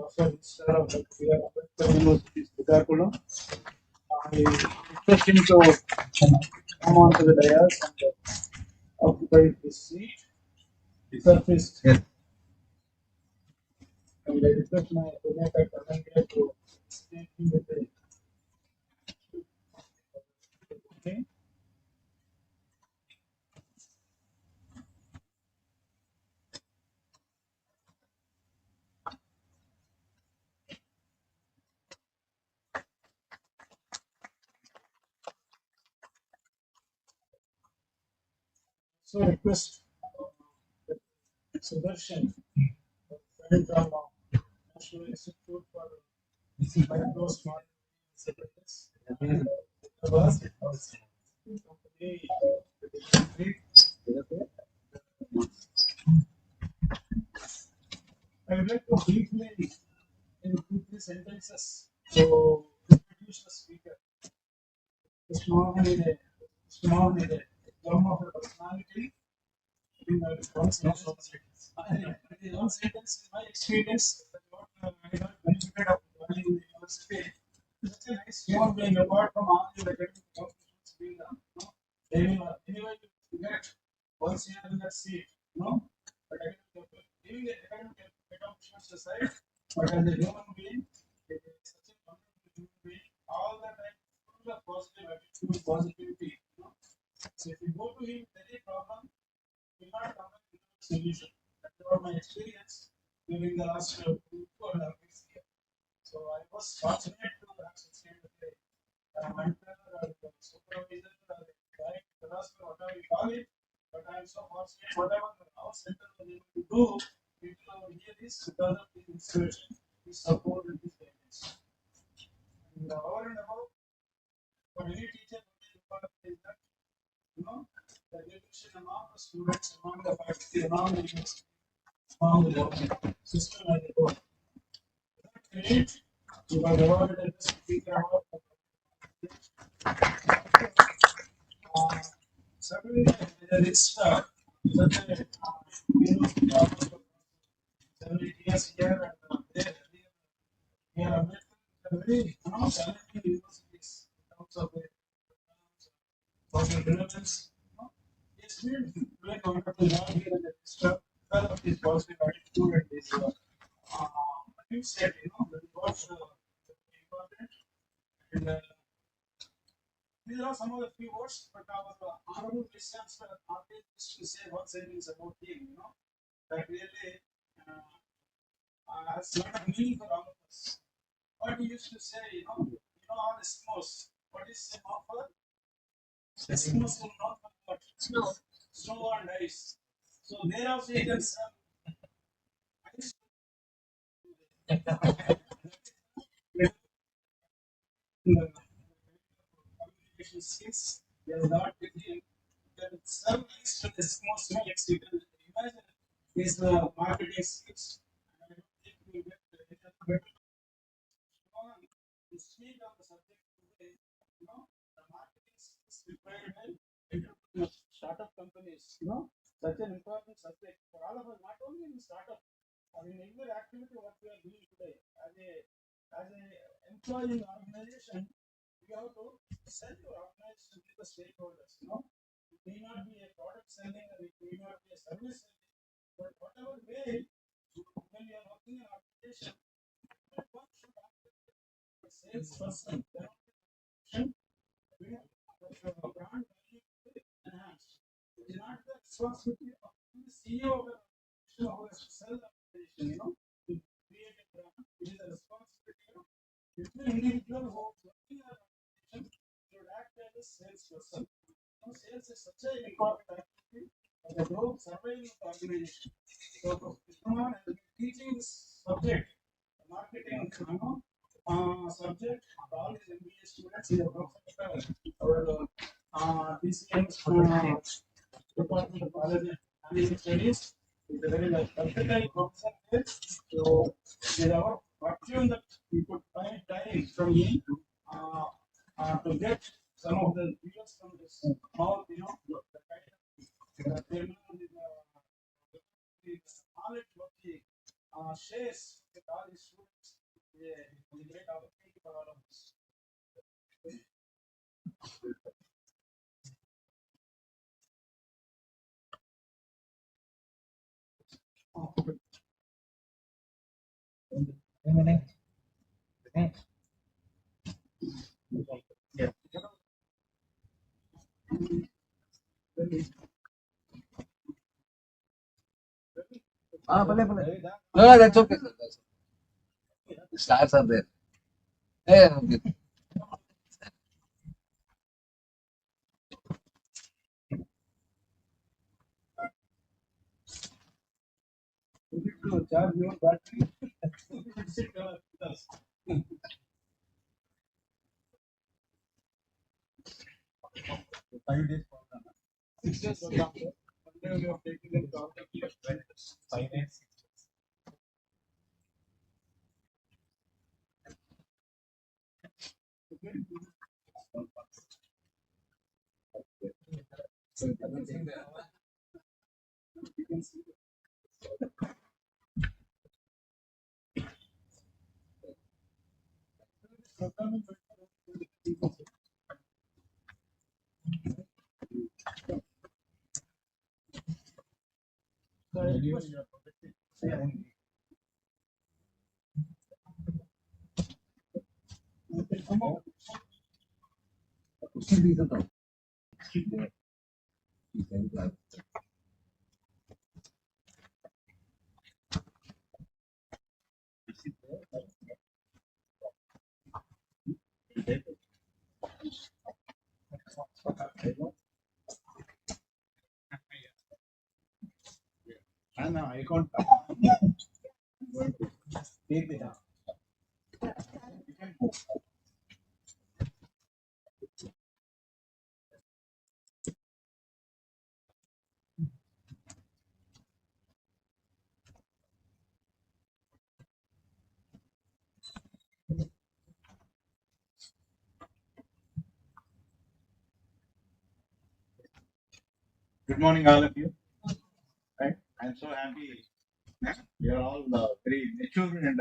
also instead of like we are at the university's Srikakulam. I request him to come on to the dais and occupy his seat. Surface. Yes. And I request my Purneka Karnangia to take him with the okay. So request Sudarshan, friend from National Institute for Micro Smart Secretaries. I would like to briefly, in 2-3 sentences, to introduce the speaker. Small is a term of a personality. In one sentence, in one sentence, in my experience, what I got benefited of learning in the university. Such a nice human being, apart from all the academic competitions being done. No? They will anyway you get once you are in that seat, no? But giving the academic accomplishments aside, but as a human being, it is such a wonderful human being, all the time full of positive attitude, positivity. No? So if you go to him with any problem, will not come up with a solution. That's what my experience during the last 2.5 weeks here. So I was fortunate to have such kind of a mentor or a supervisor or a guide, philosopher, whatever you call it. But I am so fortunate, whatever our center was able to do, people over here is because of his inspiration, his support, and his guidance. And over and above, for any teacher, what is important is that the relation among the students, among the faculty, among the university, among the government system as a whole. Credit, you were awarded as the speaker award. Certainly, there is such a university office for 70 years here and there. Here are very talented universities in terms of their social relevance. It's been very wonderful now here in the district because of his positive attitude and his mindset, that is what's important. And these are some of the few words, but our honorable vice chancellor always used to say one sentence about him, that really has a lot of meaning for all of us. What he used to say, all Eskimos, what is the noun for? Eskimos will not for what? Snow and ice. So there also you can sell ice. Communication skills, they are not between. You can sell ice to Eskimos next. You can imagine his marketing skills. And I don't think we will get better. To speak on the subject today, the marketing skills required by entrepreneurs, startup companies, such an important subject for all of us, not only in startup, or in every activity what we are doing today. As a employee in organization, we have to sell your organization to the stakeholders. It may not be a product selling or it may not be a service selling, but whatever way, when you are working in an organization, one should have a salesperson. We have brand value enhanced. It is not the responsibility of the CEO of the organization who has to sell the organization, to create a brand. It is a responsibility of every individual who is working in an organization should act as a salesperson. Sales is such an important activity for the growth survival of the organization. So, Mr. has been teaching this subject, marketing, subject for all his MBA students. He is a professor our TCM's Department of College and Management Studies. He's a very versatile professor here. So, with our fortune that we could find time from him to get some of the views from this small, the kind of the knowledge what he shares with all his students the great opportunity for all of us. Yeah. No, that's okay, sir. That's okay. The stars are there. Yeah, okay. To charge your battery. 5 days program. 6 days program. One day we have taken the program. 5 days. So everything there. You can see. Question reason though. And I can't take it out. You can go. Good morning, all of you. Right? I'm so happy. We are all very mature and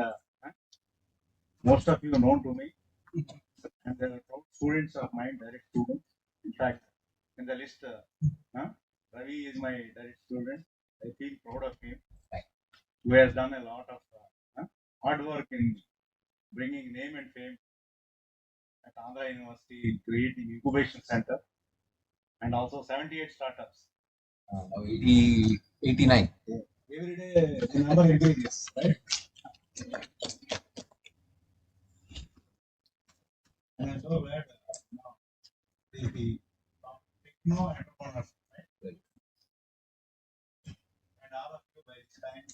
most of you are known to me. And they are proud students of mine, direct students. In fact, in the list, Ravi is my direct student. I feel proud of him. Who has done a lot of hard work in bringing name and fame at Andhra University, creating incubation center, and also 78 startups. 80, 89. Every day, another increases, right? And I'm so glad now the techno entrepreneurs, right? And all of you by this time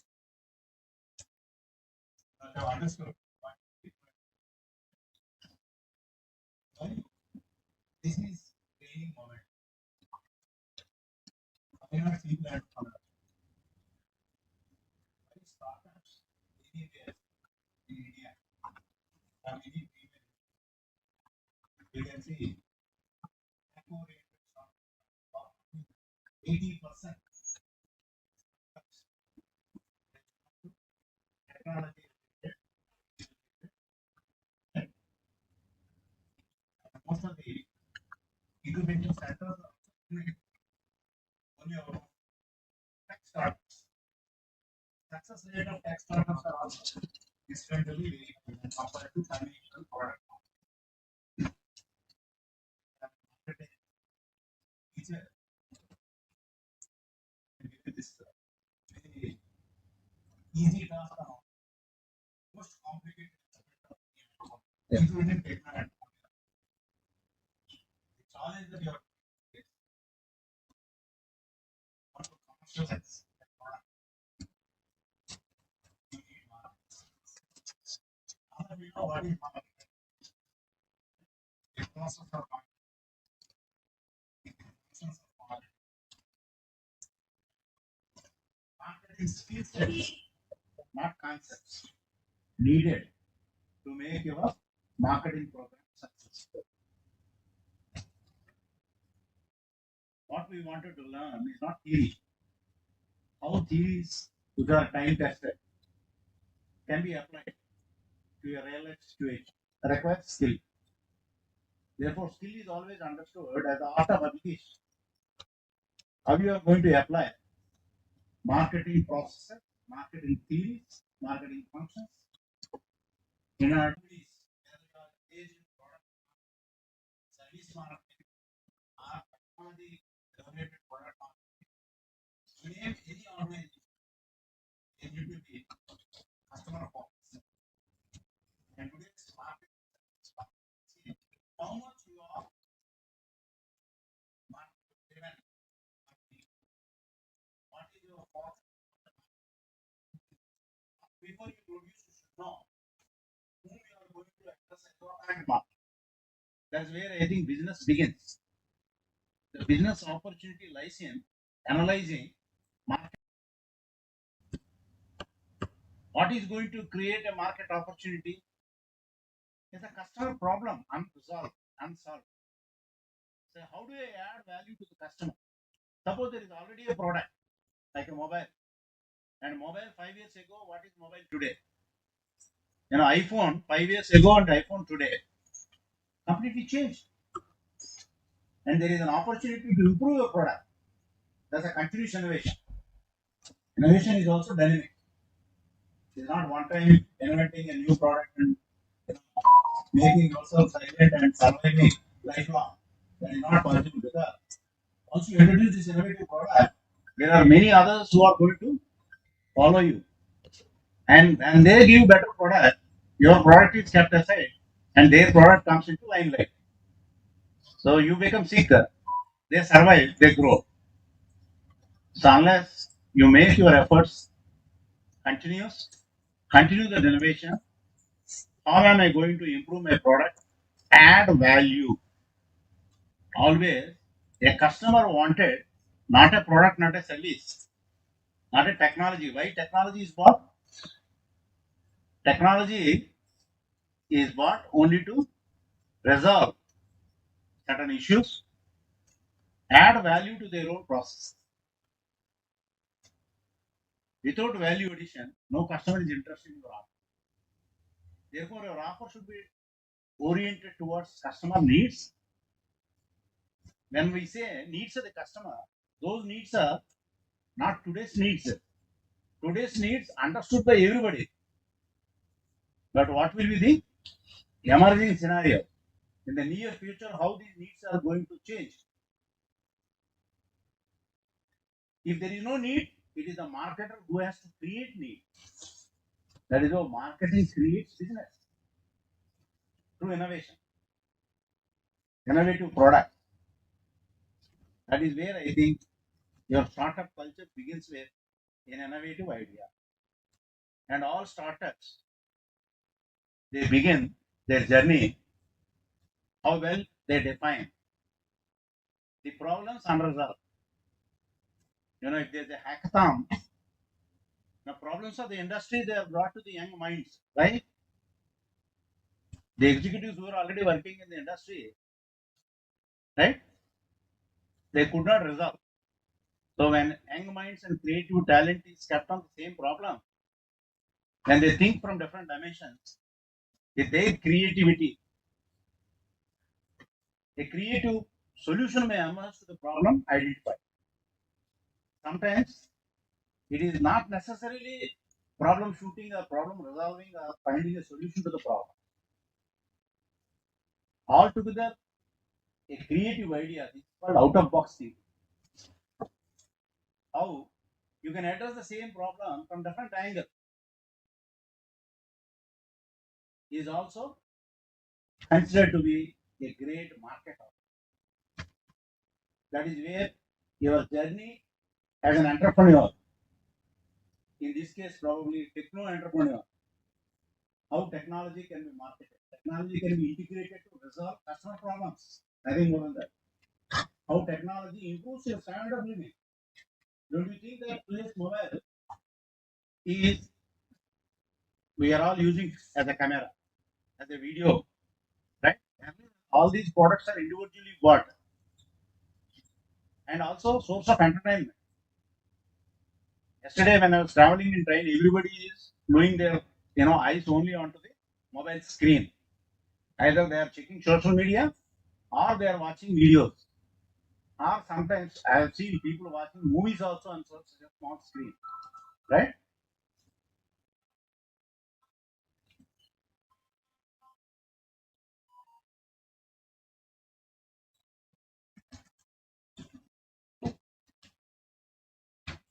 have understood what why this is training moment. I not see that why startups anywhere in India or any female you can see 80% technology most of the incubation centers are only about tech startups. Success rate of tech startups are also is going to be very high when compared to conventional product. It's a this very easy task now. Most complicated including technology. The challenge that you have to commercialize the product. You need market. Now we know what is market. The process of market. The functions of market. Marketing skill sets, not concepts, needed to make your marketing program successful. What we wanted to learn is not theory. How theories which are time tested can be applied to a real life situation requires skill. Therefore, skill is always understood as the art of application. How you are going to apply marketing processes, marketing theories, marketing functions in our activities, whether you are engaged in product service marketing or technology related product marketing. To name any organization, they need to be customer focused. And today's market, see how much you are market driven. What is your focus? Before you produce, you should know whom you are going to exercise your target market. That's where I think business begins. The business opportunity lies in analyzing market. What is going to create a market opportunity is a customer problem unsolved. So how do I add value to the customer? Suppose there is already a product like a mobile, and mobile 5 years ago, what is mobile today? iPhone 5 years ago and iPhone today completely changed, and there is an opportunity to improve your product. That's a continuous innovation. Innovation is also dynamic. It is not one time inventing a new product and making yourself silent and surviving lifelong. That is not possible because once you introduce this innovative product, there are many others who are going to follow you, and they give better product. Your product is kept aside, and their product comes into limelight. So you become seeker. They survive, they grow. So unless you make your efforts continuous, continue the innovation, how am I going to improve my product? Add value. Always a customer wanted not a product, not a service, not a technology. Why technology is bought? Technology is bought only to resolve certain issues, add value to their own process. Without value addition, no customer is interested in your offer. Therefore, your offer should be oriented towards customer needs. When we say needs of the customer, those needs are not today's needs. Today's needs understood by everybody. But what will be the emerging scenario in the near future? How these needs are going to change? If there is no need, it is the marketer who has to create need. That is how marketing creates business through innovation, innovative product. That is where I think your startup culture begins with an innovative idea. And all startups, they begin their journey how well they define the problems unresolved. If there's a hackathon, the problems of the industry they are brought to the young minds, right? The executives who are already working in the industry, right? They could not resolve. So when young minds and creative talent is kept on the same problem, when they think from different dimensions, with their creativity, a creative solution may emerge to the problem identified. Sometimes it is not necessarily problem shooting or problem resolving or finding a solution to the problem. Altogether, a creative idea is called out of box thinking. How you can address the same problem from different angles is also considered to be a great market. That is where your journey as an entrepreneur, in this case probably techno entrepreneur, how technology can be marketed. Technology can be integrated to resolve customer problems. Nothing more than that. How technology improves your standard of living. Don't you think that today's mobile is we are all using as a camera, as a video, right? All these products are individually bought and also source of entertainment. Yesterday when I was traveling in train, everybody is doing their eyes only onto the mobile screen. Either they are checking social media or they are watching videos. Or sometimes I have seen people watching movies also on such a small screen, right?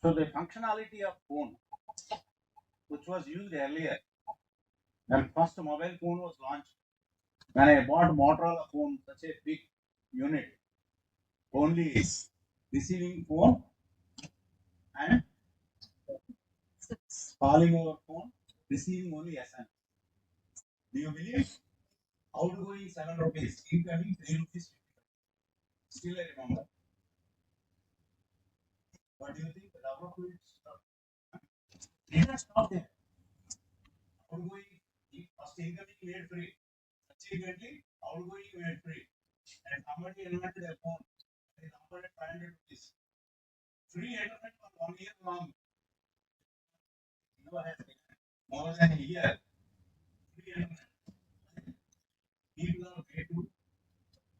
So the functionality of phone, which was used earlier, when first mobile phone was launched, when I bought Motorola phone, such a big unit, only receiving phone and calling over phone, receiving only SMS. Do you believe? Outgoing 7 rupees, incoming 3 rupees. Still I remember. What do you think? The development did not stop there. Outgoing, first incoming made free. Subsequently, outgoing made free. And somebody invented a phone. They offered 500 rupees. Free internet for 1 year long. Never has been more than a year. Free internet. People are paid to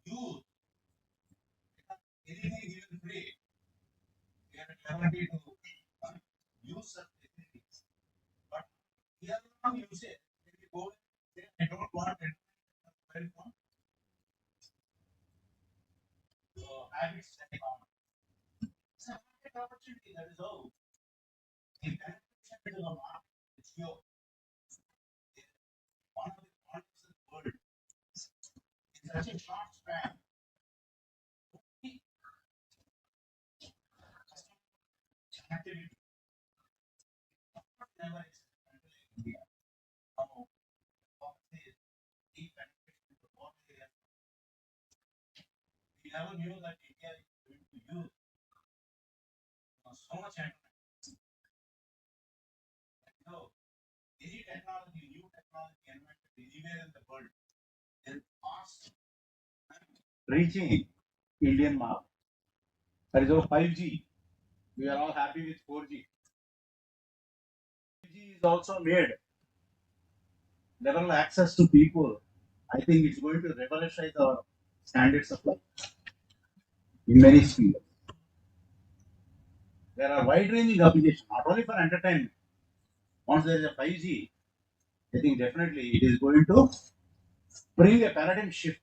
use anything given free. We have a liberty to use such facilities. But here now you say, when you go and say, I don't want it. Mobile phone. So habits take on. It's a market opportunity. That is all. The penetration into the market is your one of the markets in the world. In such a short span, only customer connectivity never existed until India. Now, what is deep penetration into what area? We never knew that India is going to use so much internet. So, any technology, new technology invented anywhere in the world is fast reaching Indian market. That is our 5G. We are all happy with 4G. 5G is also made level access to people. I think it's going to revolutionize our standards of life in many spheres. There are wide-ranging applications, not only for entertainment. Once there is a 5G, I think definitely it is going to bring a paradigm shift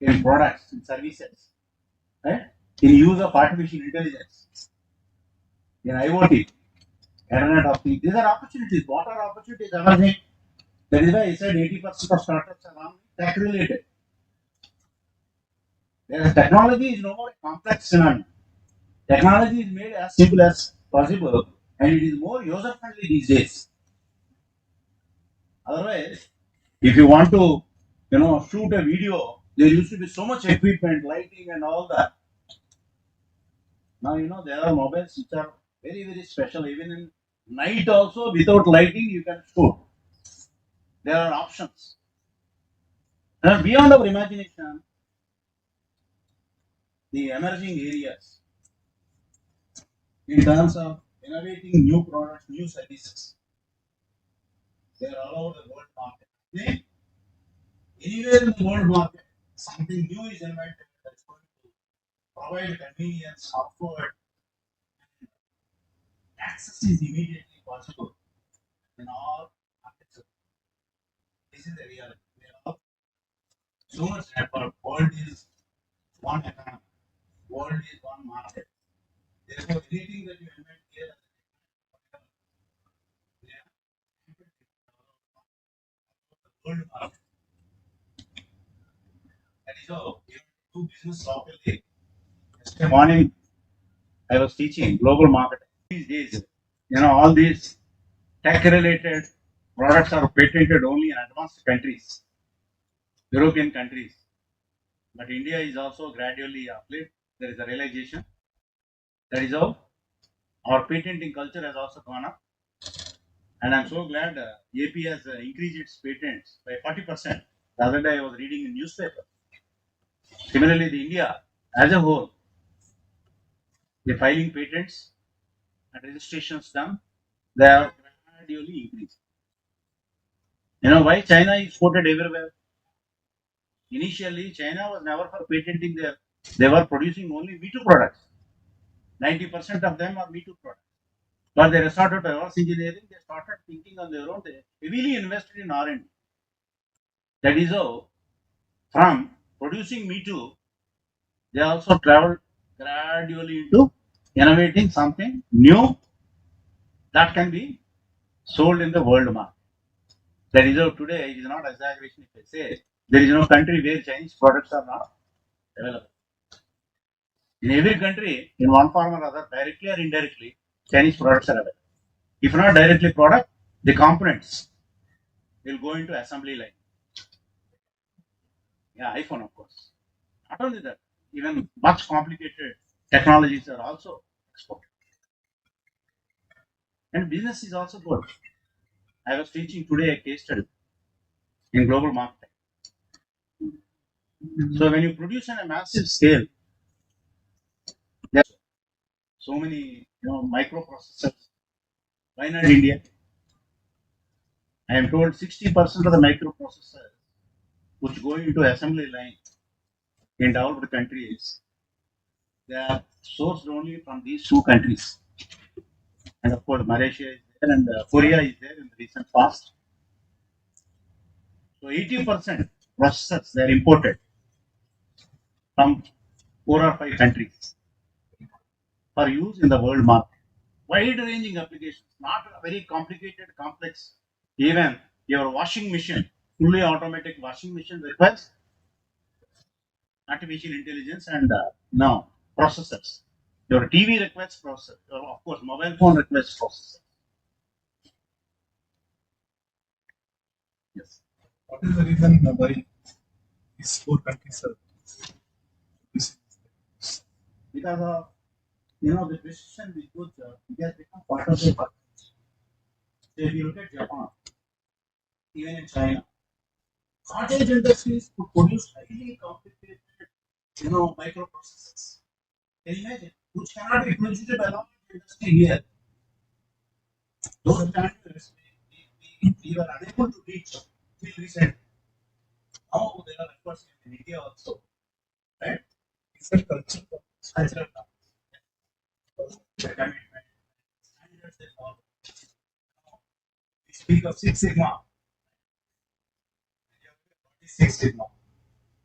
in products, in services, right? In use of artificial intelligence, in IoT, Internet of Things. These are opportunities. What are opportunities emerging? That is why I said 80% of startups are non tech related. Whereas technology is no more a complex phenomenon. Technology is made as simple as possible and it is more user friendly these days. Otherwise, if you want to, shoot a video, there used to be so much equipment, lighting and all that. Now, there are mobiles which are very, very special. Even in night also, without lighting, you can shoot. There are options. And beyond our imagination, the emerging areas in terms of innovating new products, new services, they are all over the world market. Anywhere in the world market, something new is invented that's going to provide convenience, comfort, and access is immediately possible in all markets. This is the reality. We have so much network. World is one economy. World is one market. Therefore, anything that you invent here, they are the world market. That is how we have to do business locally. Yesterday morning, I was teaching global marketing. These days, all these tech-related products are patented only in advanced countries, European countries. But India is also gradually uplift. There is a realization. That is how our patenting culture has also gone up. And I'm so glad AP has increased its patents by 40%. The other day I was reading in newspaper. Similarly, the India as a whole, the filing patents and registrations done, they are gradually increased. You know why China is quoted everywhere? Initially, China was never for patenting their, they were producing only Me Too products. 90% of them are Me Too products. But they resorted to reverse engineering, they started thinking on their own, they heavily invested in R&D. That is how, from producing Me Too, they also traveled gradually into innovating something new that can be sold in the world market. That is how today it is not exaggeration if I say there is no country where Chinese products are not available. In every country, in one form or other, directly or indirectly, Chinese products are available. If not directly product, the components will go into assembly line. Yeah, iPhone of course. Not only that, even much complicated technologies are also exported. And business is also good. I was teaching today a case study in global marketing. So when you produce on a massive scale, there are so many microprocessors. Why not India? I am told 60% of the microprocessors which go into assembly line in developed countries, they are sourced only from these two countries. And of course, Malaysia is there and Korea is there in the recent past. So 80% processors they are imported from 4 or 5 countries for use in the world market. Wide-ranging applications, not very complicated, complex. Even your washing machine, fully automatic washing machine requires artificial intelligence and now processors. Your TV requires processor. Of course, mobile phone requires processor. Yes. What is the reason why these four countries are this? Because of the precision with which it has become part of the market. So if you look at Japan, even in China, cottage industries to produce highly complicated, microprocessors. Can you imagine? Which cannot be produced by long industry here. Those standards we were unable to reach till recently. Now there are efforts in India also. Right? It's a cultural commitment. Standards they follow. We speak of Six Sigma. Six Sigma.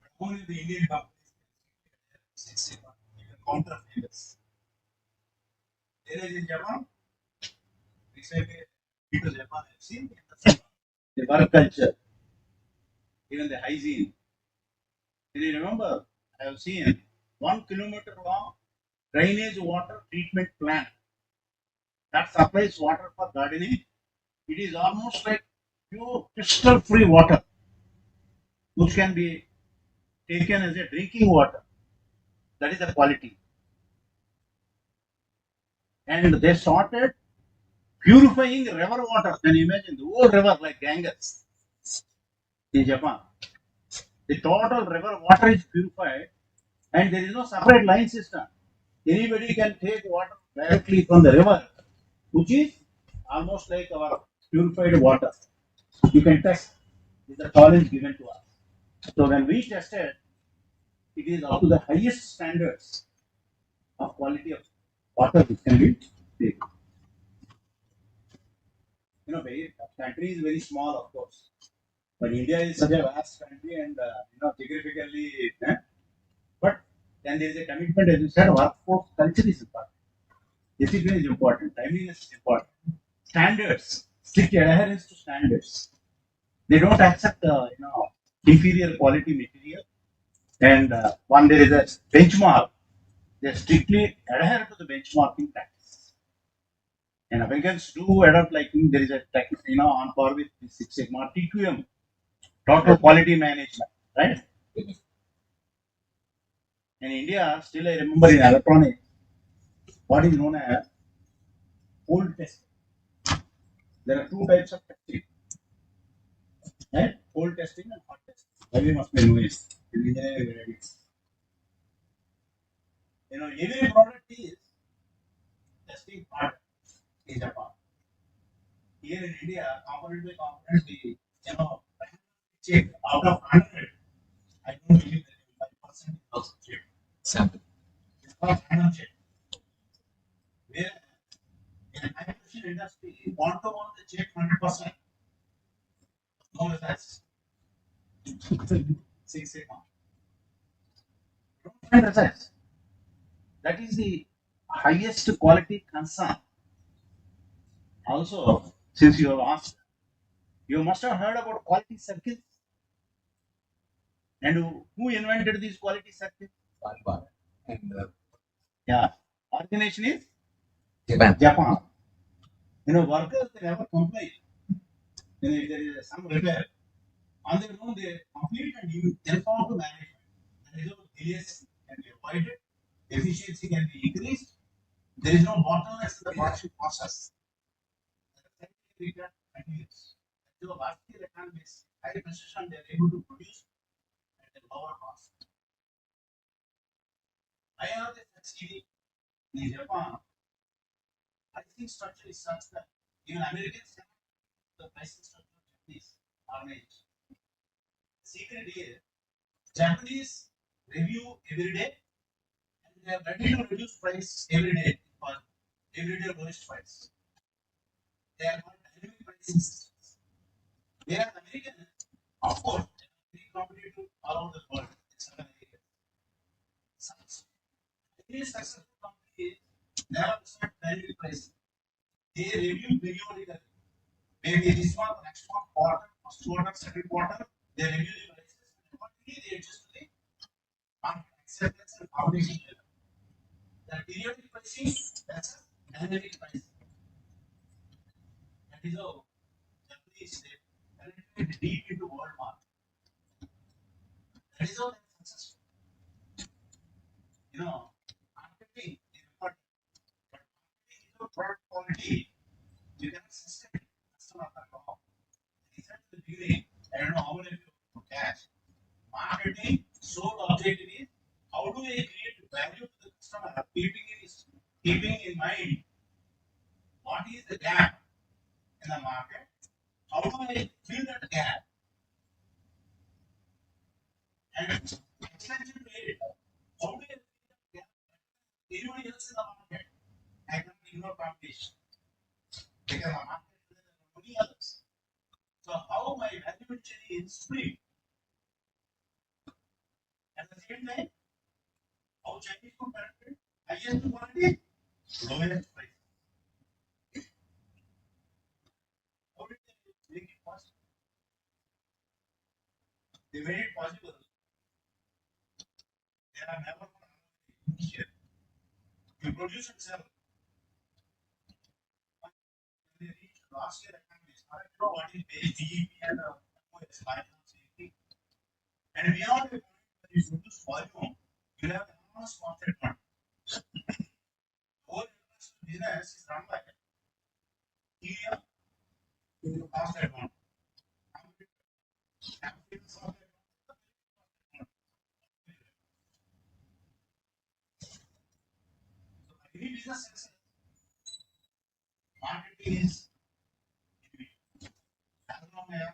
But only the Indian companies Six Sigma. Even counter failures. Whereas in Japan, recently, because Japan have seen the work culture, even the hygiene. Do you remember? I have seen 1 kilometer long drainage water treatment plant that supplies water for gardening. It is almost like pure crystal free water, which can be taken as a drinking water. That is the quality. And they started purifying river water. Can you imagine the old river like Ganges in Japan? The total river water is purified and there is no separate line system. Anybody can take water directly from the river, which is almost like our purified water. You can test. Is the challenge given to us. So when we tested, it is up to the highest standards of quality of water which can be taken. The country is very small, of course, but India is such a vast country and geographically. But then there is a commitment, as you said, workforce culture is important. Discipline is important. Timeliness is important. Standards, strict adherence to standards. They don't accept inferior quality material. And when there is a benchmark, they strictly adhere to the benchmarking practice. And Americans do adopt there is a on par with the Six Sigma TQM, total quality management, right? In India, still I remember in electronics, what is known as cold testing. There are two types of testing, right? Cold testing and hot testing. Every must be knowing. Every product is testing part in Japan. here in India, component by component, check out of 100. I don't believe that 5% is also check. Sample. It's called random check. Where in a high pressure industry, want to check 100%. No results. 6 Sigma. Don't find results. That is the highest quality concern. Also, since you have asked, you must have heard about quality circles. And who invented these quality circles? Alba. And Yeah, organization is Japan. Japan. Workers they never complain. If there is some repair, on their own they complete and you inform to management. There is no delays can be avoided, efficiency can be increased. There is no bottlenecks in the production process. Continues. So last year economics, high precision, they are able to produce at a lower cost. I have this succeeding in Japan. Pricing structure is such that even Americans have the pricing structure of Japanese organization. The secret is Japanese review every day and they are ready to reduce price every day for everyday lowest price. They are called dynamic pricing systems. Whereas Americans, of course, they are very competitive all over the world in certain areas. Such very successful companies never start dynamic pricing. They review periodically. Maybe this one, next one, quarter, first quarter, second quarter, they review the prices and accordingly they adjust to the market acceptance and competition level. The periodic pricing, that's a dynamic pricing. That is how Japanese they penetrate deep into world market. That is how they're successful. Marketing is important, but marketing is about product quality. You cannot sustain customer control. He said at the beginning, I don't know how many people catch. Marketing sole objective is how do I create value to the customer, keeping in mind what is the gap in the market, how do I fill that gap, and extension to it, how do I fill that gap? Anybody else in the market, I cannot ignore competition because the market is many others. So how my value chain is split. At the same time, how Chinese food penetrate highest quality, lowest price. How did they make it possible? They made it possible. There are never here. You produce and sell. When they reach last year economies, I don't know what is base GDP and MOS, and beyond the point when you produce volume, you have enormous market fund. Whole business is run by India in the cost advantage. Any business success, marketing is as long as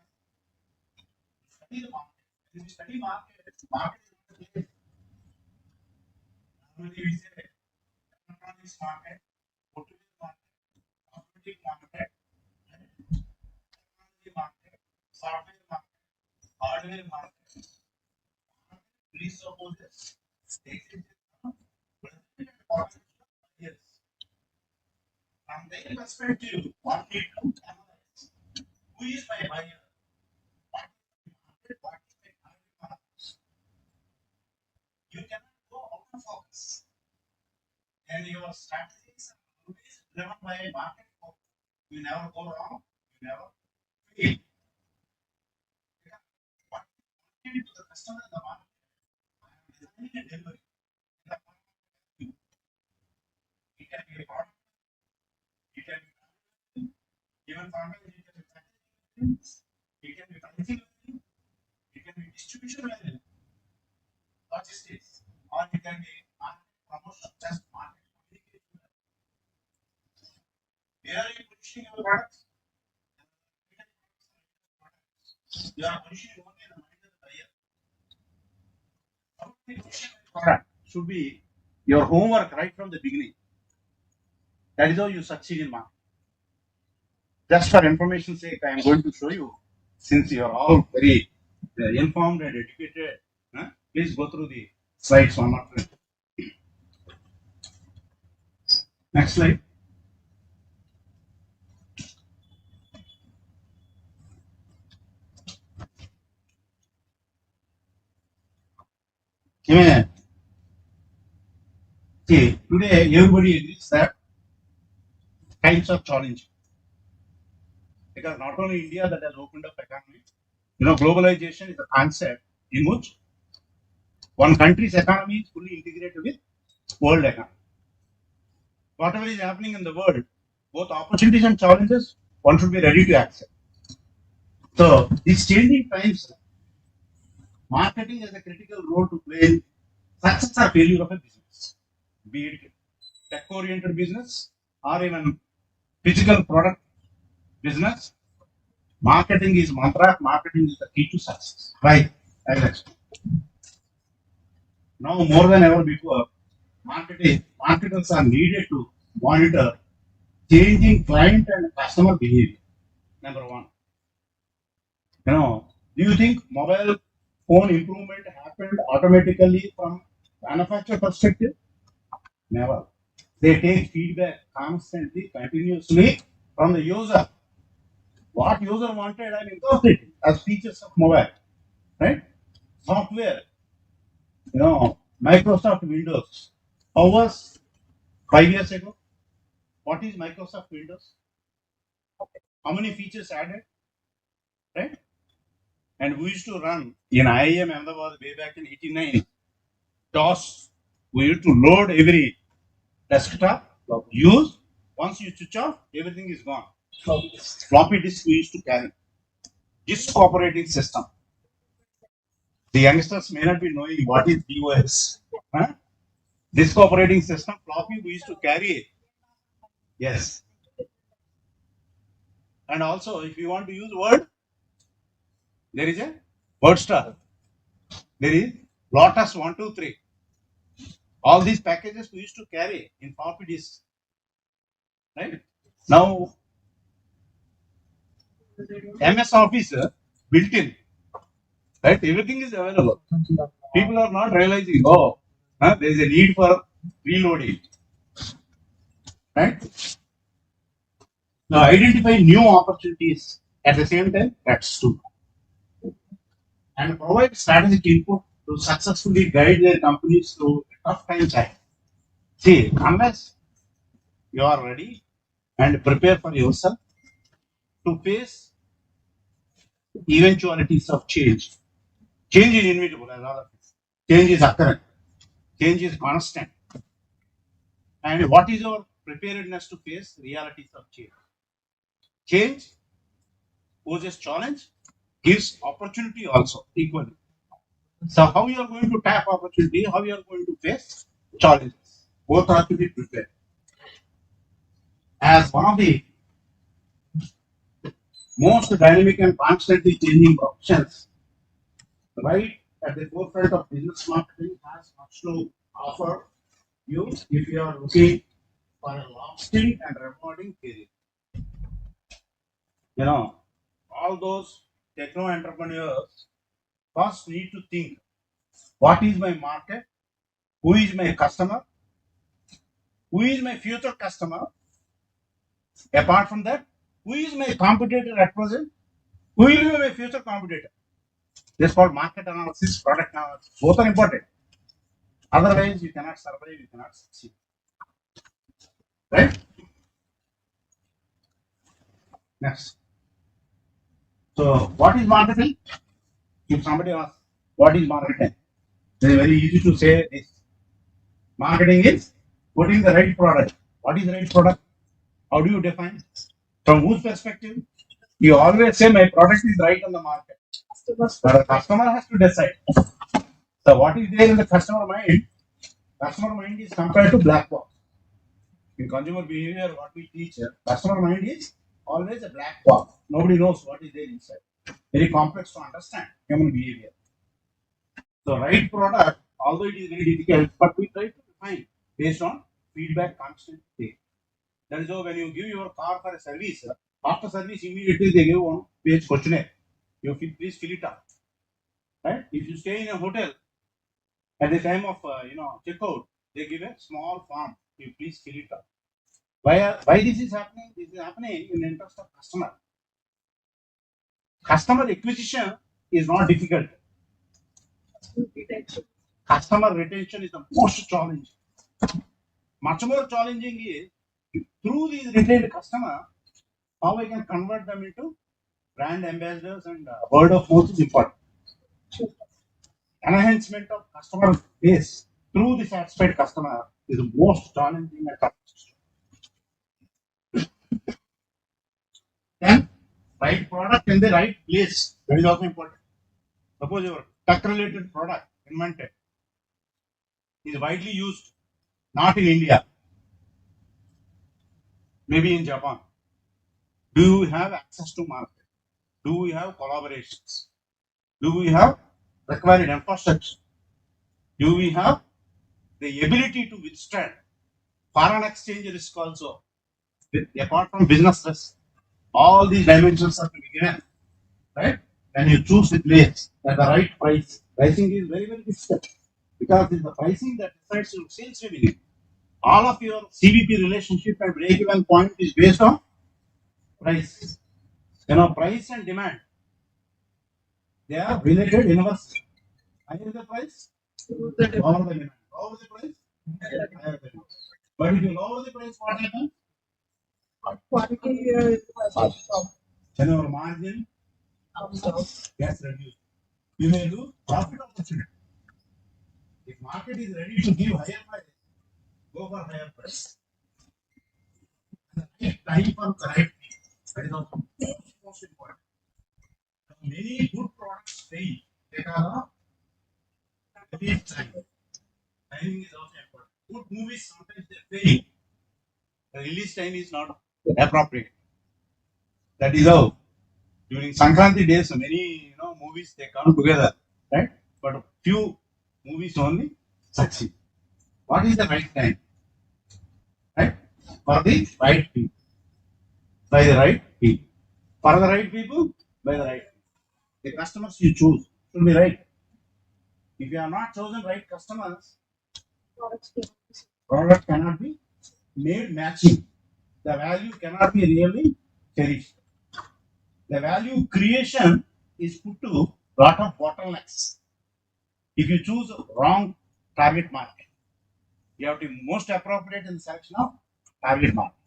study the market. When you study market is not the place. Normally we say electronics market, automotive market, cosmetic market, technology market, software market, hardware market. Presupposes yes. From their perspective, one need to analyze who is my buyer, what is my market, what is my target market. You cannot go out of focus, and your strategies are always driven by market focus. You never go wrong, you never fail. What is to the customer in the market? I am designing a delivery. It can be a product, it can be even sometimes it can be packaging, it can be pricing, it can be distribution value, logistics, or it can be market promotion, just market communication. Where are you positioning your products? You are positioning only in the mind of the buyer. How to position the product should be your homework right from the beginning. That is how you succeed in marketing. Just for information's sake, I am going to show you, since you are all very informed and educated, please go through the slides one after another. Next slide. Amen. See, today everybody agrees that times of challenge, because not only India that has opened up economy, globalization is a concept in which one country's economy is fully integrated with world economy. Whatever is happening in the world, both opportunities and challenges, one should be ready to accept. So these changing times, marketing has a critical role to play in success or failure of a business, be it tech-oriented business or even physical product business. Marketing is mantra. Marketing is the key to success. Right? Now more than ever before, marketers are needed to monitor changing client and customer behavior. Number one, do you think mobile phone improvement happened automatically from manufacturer perspective? Never. They take feedback constantly, continuously from the user. What user wanted, I'm incorporating as features of mobile, right? Software, Microsoft Windows. How was 5 years ago? What is Microsoft Windows? How many features added, right? And we used to run in IIM Ahmedabad way back in 89. DOS. We used to load every desktop, use. Once you switch off, everything is gone. Floppy disk we used to carry. Disk operating system. The youngsters may not be knowing what is DOS. Huh? Disk operating system, floppy we used to carry it. Yes. And also, if you want to use Word, there is a WordStar. There is Lotus 123. All these packages we used to carry in floppy disk. Right? Now, MS Office built in. Right? Everything is available. People are not realizing, there is a need for reloading. Right? Now, identify new opportunities at the same time, that's true. And provide strategic input to successfully guide their companies through tough times. See, unless you are ready and prepare for yourself to face eventualities of change. Change is inevitable, as all of us. Change is occurrent. Change is constant. And what is your preparedness to face realities of change? Change poses challenge, gives opportunity also equally. So how you are going to tap opportunity, how you are going to face challenges, both are to be prepared. As one of the most dynamic and constantly changing professions, right at the forefront of business marketing has much to offer you if you are looking for a lasting and rewarding career. All those techno entrepreneurs first need to think, what is my market? Who is my customer? Who is my future customer? Apart from that, who is my competitor at present? Who will be my future competitor? This is called market analysis, product analysis. Both are important. Otherwise, you cannot survive, you cannot succeed. Right? Next. So, what is marketing? If somebody asks, what is marketing? It is very easy to say this. Marketing is putting the right product. What is the right product? How do you define? From whose perspective? You always say my product is right on the market. But the customer has to decide. So what is there in the customer mind? Customer mind is compared to black box. In consumer behavior, what we teach, customer mind is always a black box. Nobody knows what is there inside. very complex to understand human behavior. The right product, although it is very difficult, but we try to define based on feedback constantly. That is why when you give your car for a service, after service immediately they give one page questionnaire. You please fill it up. Right? If you stay in a hotel, at the time of checkout, they give a small form. You please fill it up. Why this is happening? This is happening in the interest of customer. Customer acquisition is not difficult. Customer retention is the most challenging. Much more challenging is through these retained customer, how I can convert them into brand ambassadors and word of mouth is important. Enhancement of customer base through the satisfied customer is the most challenging at then right product in the right place. That is also important. Suppose your tech related product invented is widely used, not in India, maybe in Japan. Do we have access to market? Do we have collaborations? Do we have required infrastructure? Do we have the ability to withstand foreign exchange risk also? Apart from business risk, all these dimensions are to be given, right? When you choose the place at the right price, pricing is very, very difficult because it's the pricing that decides your sales revenue. All of your CVP relationship and break-even point is based on price. Price and demand, they are related inversely. Higher the price, lower the demand. Lower the price, higher the demand. But if you lower the price, what happens? Then our margin gets reduced. You may lose profit opportunity. If market is ready to give higher price, go for higher price. Time for correct. That is also most important. Many good products fail. They are release time. Timing is also important. Good movies sometimes they fail. The release time is not appropriate. That is how during Sankranti days, many movies they come together, right? But few movies only succeed. What is the right time? Right? For the right people. By the right people. For the right people, by the right people. The customers you choose should be right. If you are not chosen right customers, product cannot be made matching. The value cannot be really cherished. The value creation is put to lot of bottlenecks. If you choose wrong target market, you have to be most appropriate in the selection of target market.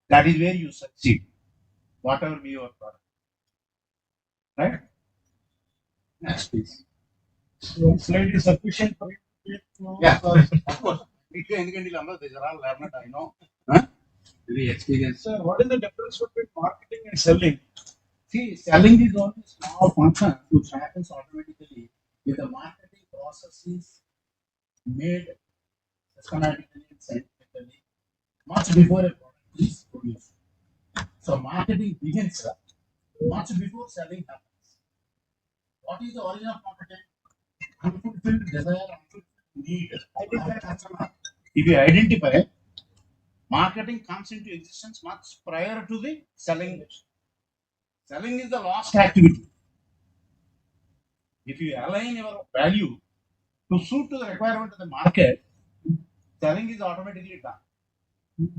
That is where you succeed, whatever be your product. Right? Next, please. So slide is sufficient for it. Yeah, of course. These are all learned, I know. Huh? Very experienced. Sir, what is the difference between marketing and selling? See, selling is only a small function which happens automatically if the marketing process is made systematically and scientifically much before a product is produced. So marketing begins much before selling happens. What is the origin of marketing? Unfulfilled desire, unfulfilled need of the customer. If you identify, marketing comes into existence much prior to the selling. Selling is the last activity. If you align your value to suit to the requirement of the market, selling is automatically done.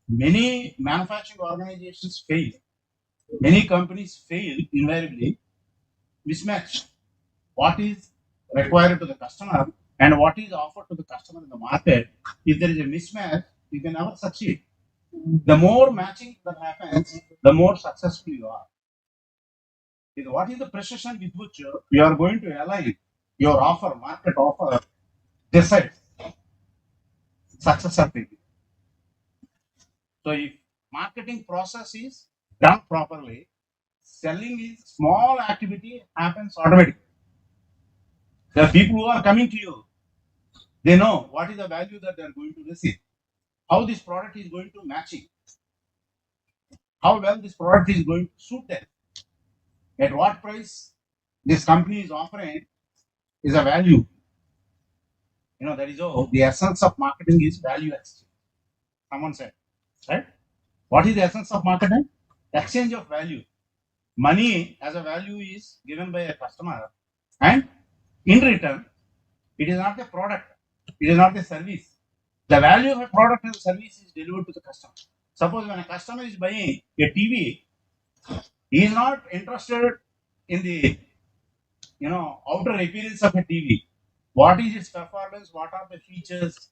Many manufacturing organizations fail. Many companies fail invariably. Mismatch what is required to the customer and what is offered to the customer in the market. If there is a mismatch, you can never succeed. The more matching that happens, the more successful you are. What is the precision with which you are going to align your offer, market offer, decide success or failure. So if marketing process is done properly, selling is small activity happens automatically. The people who are coming to you, they know what is the value that they are going to receive, how this product is going to match it, how well this product is going to suit them. At what price this company is offering is a value. That is all. The essence of marketing is value exchange. Someone said, right? What is the essence of marketing? Exchange of value. Money as a value is given by a customer, and in return, it is not a product, it is not a service. The value of a product and service is delivered to the customer. Suppose when a customer is buying a TV, he is not interested in the outer appearance of a TV. What is its performance? What are the features?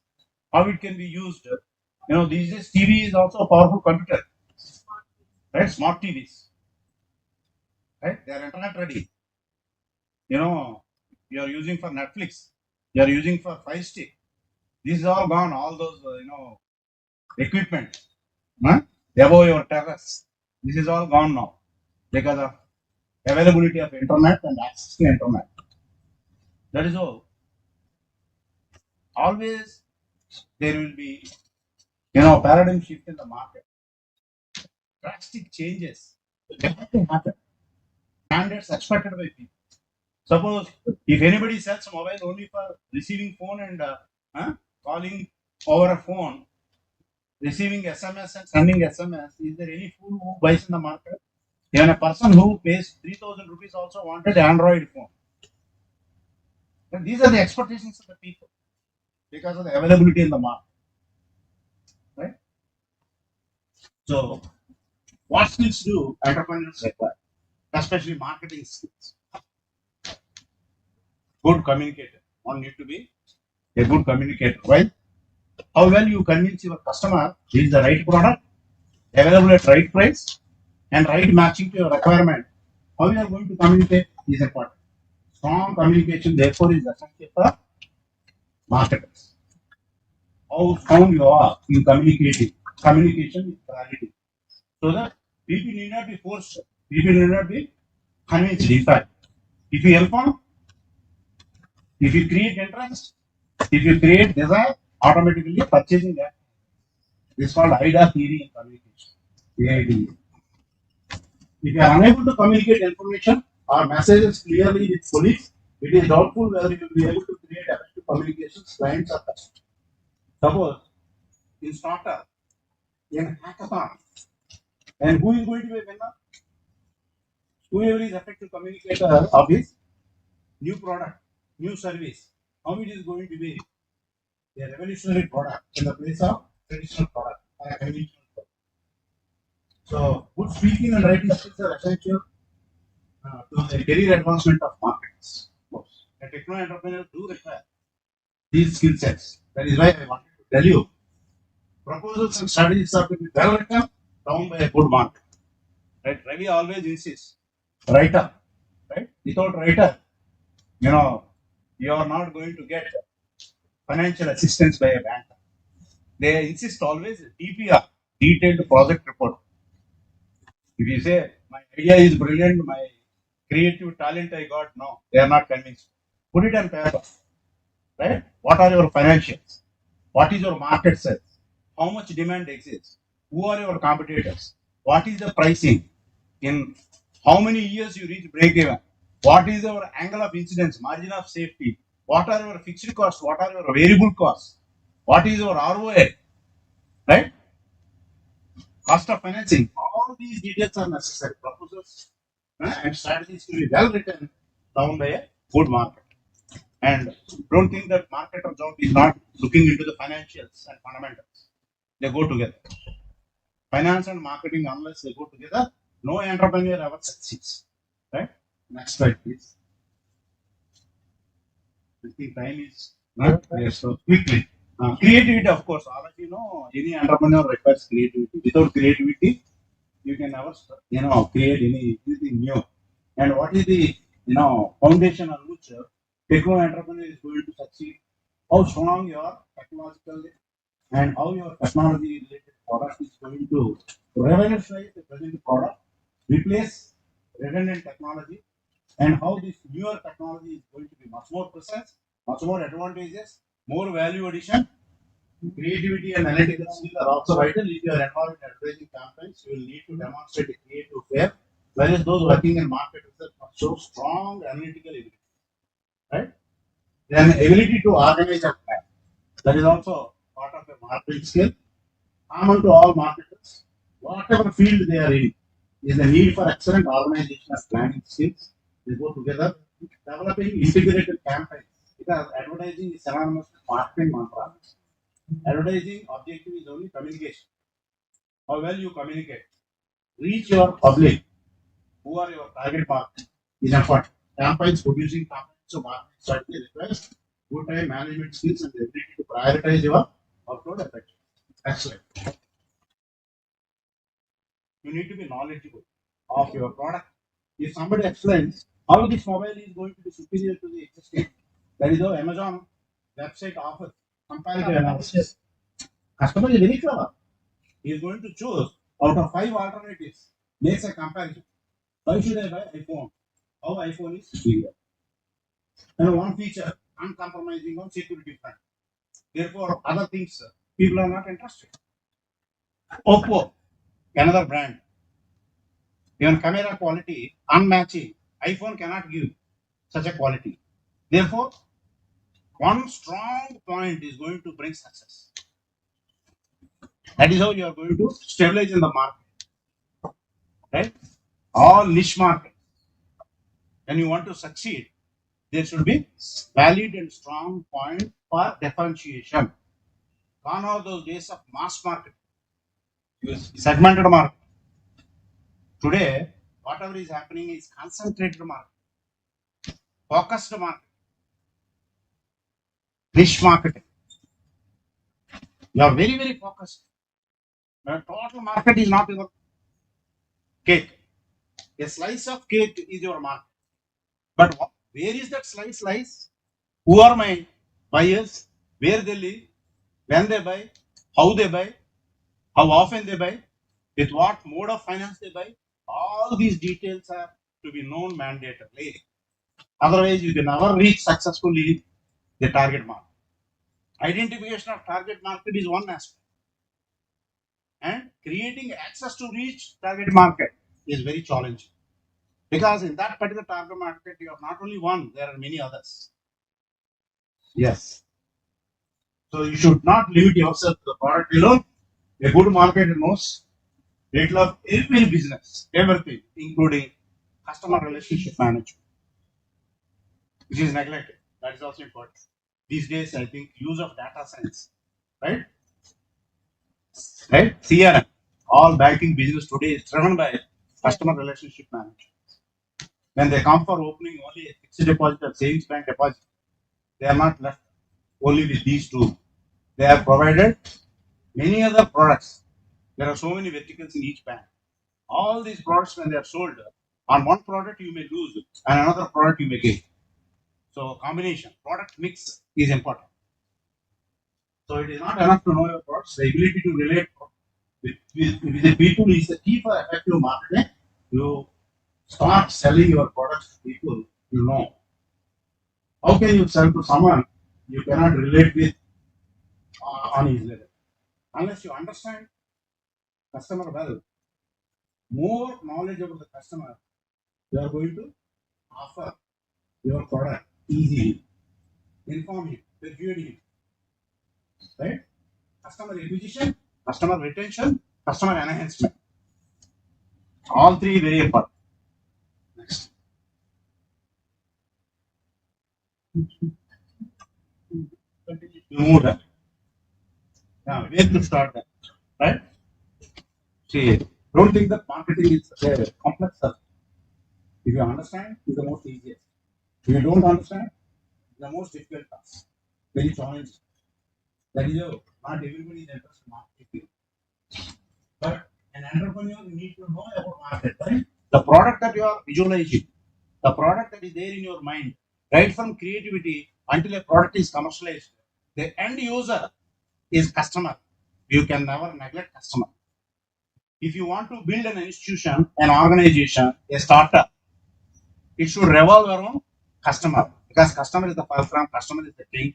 How it can be used? These days TV is also a powerful computer, right? Smart TVs, right? They are internet ready. You are using for Netflix. You are using for Fire Stick. This is all gone. All those equipment, huh? Above your terrace. This is all gone now because of availability of internet and access to internet. That is all. Always there will be paradigm shift in the market. Drastic changes have to happen. Standards expected by people. Suppose if anybody sells mobile only for receiving phone and calling over a phone, receiving SMS and sending SMS, is there any fool who buys in the market? Even a person who pays 3,000 rupees also wanted Android phone. And these are the expectations of the people because of the availability in the market. Right? So, what skills do entrepreneurs require? Especially marketing skills. Good communicator. One need to be a good communicator, right? How well you convince your customer is the right product, available at right price, and right matching to your requirement. How you are going to communicate is important. Strong communication, therefore, is essential for marketers. How strong you are in communicating. Communication is clarity. So that people need not be forced. People need not be convinced. In fact, if you inform, if you create interest, if you create desire, automatically purchasing that. This is called IDA theory in communication. AIDA. If you are unable to communicate information or messages clearly with colleagues, it is doubtful whether you will be able to create effective communications, clients, or customers. Suppose in startup, in hackathon, and who is going to be a winner? Whoever is effective communicator of his new product, new service, how it is going to be a revolutionary product in the place of traditional product or a conventional product. So, good speaking and writing skills are essential to the career advancement of markets. A techno entrepreneur do require these skill sets. That is why I wanted to tell you, proposals and strategies are to be well written down by a good market. Right? Ravi always insists, writer. Right? Without writer, you are not going to get financial assistance by a banker. They insist always DPR, detailed project report. If you say my idea is brilliant, my creative talent I got, no, they are not convinced. Put it on paper. Right? What are your financials? What is your market size? How much demand exists? Who are your competitors? What is the pricing? In how many years you reach break even? What is your angle of incidence, margin of safety? What are your fixed costs? What are your variable costs? What is your ROA? Right? Cost of financing. All these details are necessary. Proposals and strategies to be well written down by a good market. And don't think that marketer job is not looking into the financials and fundamentals. They go together. Finance and marketing, unless they go together, no entrepreneur ever succeeds. Right? Next slide, please. I think time is not yes, so quickly. Creativity, of course, all of you know, any entrepreneur requires creativity. Without creativity, you can never create anything new. And what is the foundation on which techno entrepreneur is going to succeed? How strong your technological and how your technology related product is going to revolutionize the present product, replace redundant technology, and how this newer technology is going to be much more precise, much more advantageous, more value addition. Creativity and analytical skills are also vital. If you are involved in advertising campaigns, you will need to demonstrate a creative flair, whereas those working in market research show strong analytical ability, right? Then ability to organize and plan. That is also part of a marketing skill. Common to all marketers, whatever field they are in, is the need for excellent organization and planning skills. They go together. Developing integrated campaigns, because advertising is synonymous with marketing mantra. Advertising objective is only communication. How well you communicate, reach your public, who are your target market, is important. Campaigns producing campaigns of marketing strategy requires good time management skills and the ability to prioritize your upload effectively. Excellent. You need to be knowledgeable of your product. If somebody explains how this mobile is going to be superior to the existing, that is how Amazon website offers comparative analysis. Customer is very clever. He is going to choose out of 5 alternatives, makes a comparison. Why should I buy iPhone? How iPhone is superior? And one feature, uncompromising on security front. Therefore, other things people are not interested. Oppo, another brand. Even camera quality, unmatching. iPhone cannot give such a quality. Therefore, one strong point is going to bring success. That is how you are going to stabilize in the market. Right? All niche market. When you want to succeed, there should be valid and strong point for differentiation. Gone are those days of mass market, segmented market. Today, whatever is happening is concentrated market, focused market, niche marketing. You are very, very focused. The total market is not your cake. A slice of cake is your market. But where is that slice lies? Who are my buyers? Where they live? When they buy? How they buy? How often they buy? With what mode of finance they buy? All these details are to be known mandatorily. Otherwise, you can never reach successfully the target market. Identification of target market is one aspect. And creating access to reach target market is very challenging. Because in that particular target market, you have not only one, there are many others. Yes. So you should not limit yourself to the product alone. A good marketer knows little of every business, everything, including customer relationship management, which is neglected. That is also important. These days, I think use of data science, right? Right? CRM, all banking business today is driven by customer relationship management. When they come for opening only a fixed deposit or savings bank deposit, they are not left only with these two. They are provided many other products. There are so many verticals in each bank. All these products, when they are sold, on one product you may lose, and another product you may gain. So combination, product mix is important. So it is not enough to know your products. The ability to relate with the people is the key for effective marketing. You start selling your products to people you know. How can you sell to someone you cannot relate with on his level? Unless you understand customer well, more knowledge about the customer, you are going to offer your product easily, inform him, persuade him, right? Customer acquisition, customer retention, customer enhancement. All three very important. Next. You move that. Yeah, where to start that, right? See, don't think that marketing is a complex subject. If you understand, it's the most easiest. If you don't understand, it's the most difficult task. Very challenging. That is how not everybody is interested in marketing. But an entrepreneur, you need to know about market, right? The product that you are visualizing, the product that is there in your mind, right from creativity until a product is commercialized, the end user is customer. You can never neglect customer. If you want to build an institution, an organization, a startup, it should revolve around customer, because customer is the fulcrum, customer is the king,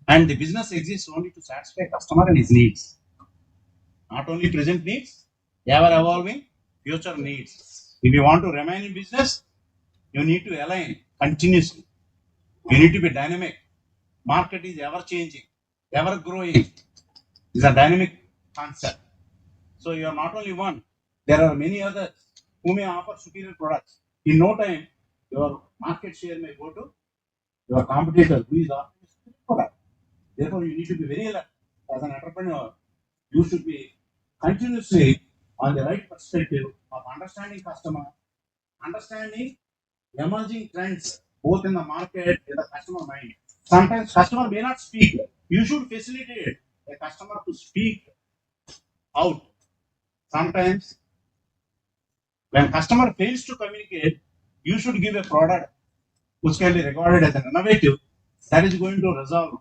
and the business exists only to satisfy customer and his needs. Not only present needs, ever evolving future needs. If you want to remain in business, You need to align continuously. You need to be dynamic. Market is ever changing, ever growing. It's a dynamic concept. So you are not only one. There are many others who may offer superior products. In no time, your market share may go to your competitor who is offering a superior product. Therefore, you need to be very alert. As an entrepreneur, you should be continuously on the right perspective of understanding customer, understanding emerging trends both in the market and the customer mind. Sometimes customer may not speak. You should facilitate a customer to speak out. Sometimes when customer fails to communicate, you should give a product which can be regarded as an innovative that is going to resolve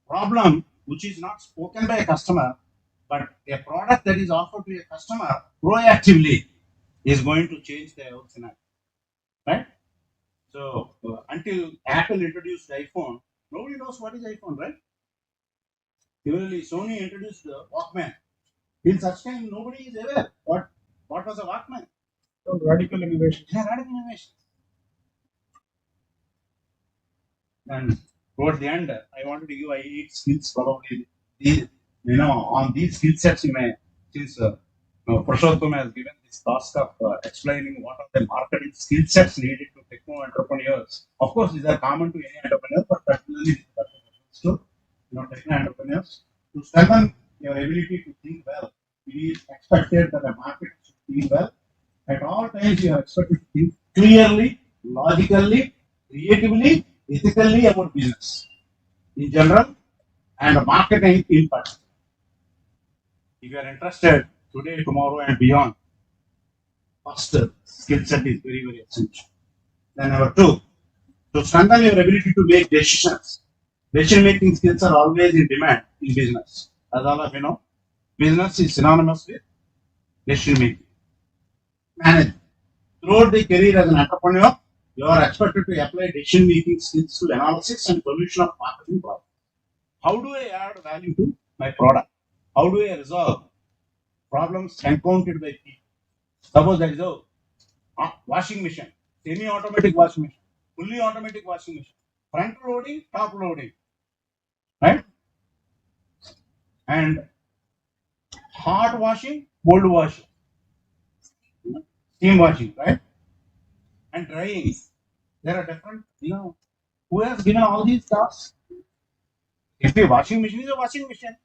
problem which is not spoken by a customer, but a product that is offered to a customer proactively is going to change their whole scenario. Right? So until Apple introduced iPhone, nobody knows what is iPhone, right? Similarly, Sony introduced the Walkman. Till such time, nobody is aware what was a Walkman. So radical innovation. Yeah, radical innovation. And towards the end, I wanted to give 8 skills probably. On these skill sets, you may, since Purushottam has given this task of explaining what are the marketing skill sets needed to techno entrepreneurs. Of course, these are common to any entrepreneur, but particularly to techno entrepreneurs. To strengthen your ability to think well, it is expected that the market should think well. At all times, you are expected to think clearly, logically, creatively, ethically about business in general and marketing in particular. If you are interested today, tomorrow, and beyond, first skill set is very, very essential. Then number 2, to strengthen your ability to make decisions. Decision making skills are always in demand in business. As all of you know, business is synonymous with decision making. Manage. Throughout the career as an entrepreneur, you are expected to apply decision making skills to analysis and solution of marketing problems. How do I add value to my product? How do I resolve problems encountered by people? Suppose there is a washing machine, semi-automatic washing machine, fully automatic washing machine, front loading, top loading, right? And hot washing, cold washing, steam washing, right? And drying. There are different, who has given all these tasks? If the washing machine is a washing machine.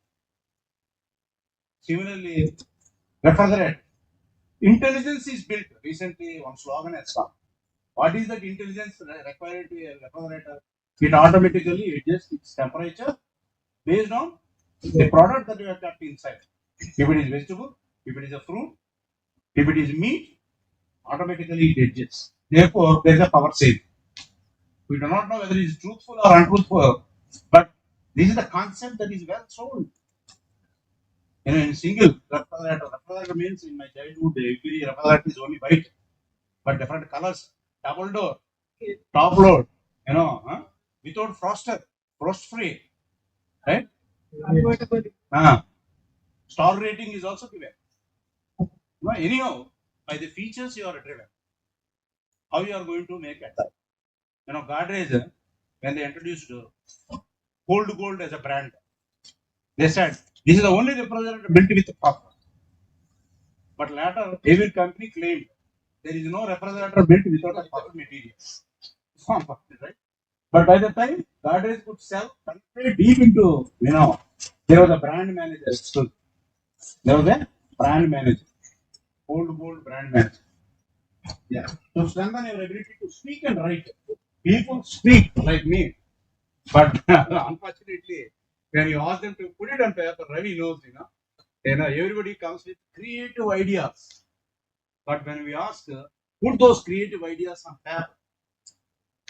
Similarly, refrigerator. Intelligence is built. Recently, one slogan has come. What is that intelligence required to a refrigerator? It automatically adjusts its temperature based on the product that you have kept inside. If it is vegetable, if it is a fruit, if it is meat, automatically it adjusts. Therefore, there is a power saving. We do not know whether it is truthful or untruthful, but this is the concept that is well sold. In single refrigerator means in my childhood, every refrigerator is only white, but different colors, double door, top load, without froster, frost free, right? Star rating is also given. Anyhow, by the features you are driven, how you are going to make it. Godrej, when they introduced Cold Gold as a brand, they said this is the only refrigerator built with copper. But later, every company claimed there is no refrigerator built without a copper material. Right? But by the time Godrej could sell, penetrate deep into, there was a brand manager. There was a brand manager, Cold Gold brand manager. Yeah. So strengthen your ability to speak and write. People speak like me, but unfortunately, when you ask them to put it on paper, Ravi knows, everybody comes with creative ideas. But when we ask, put those creative ideas on paper,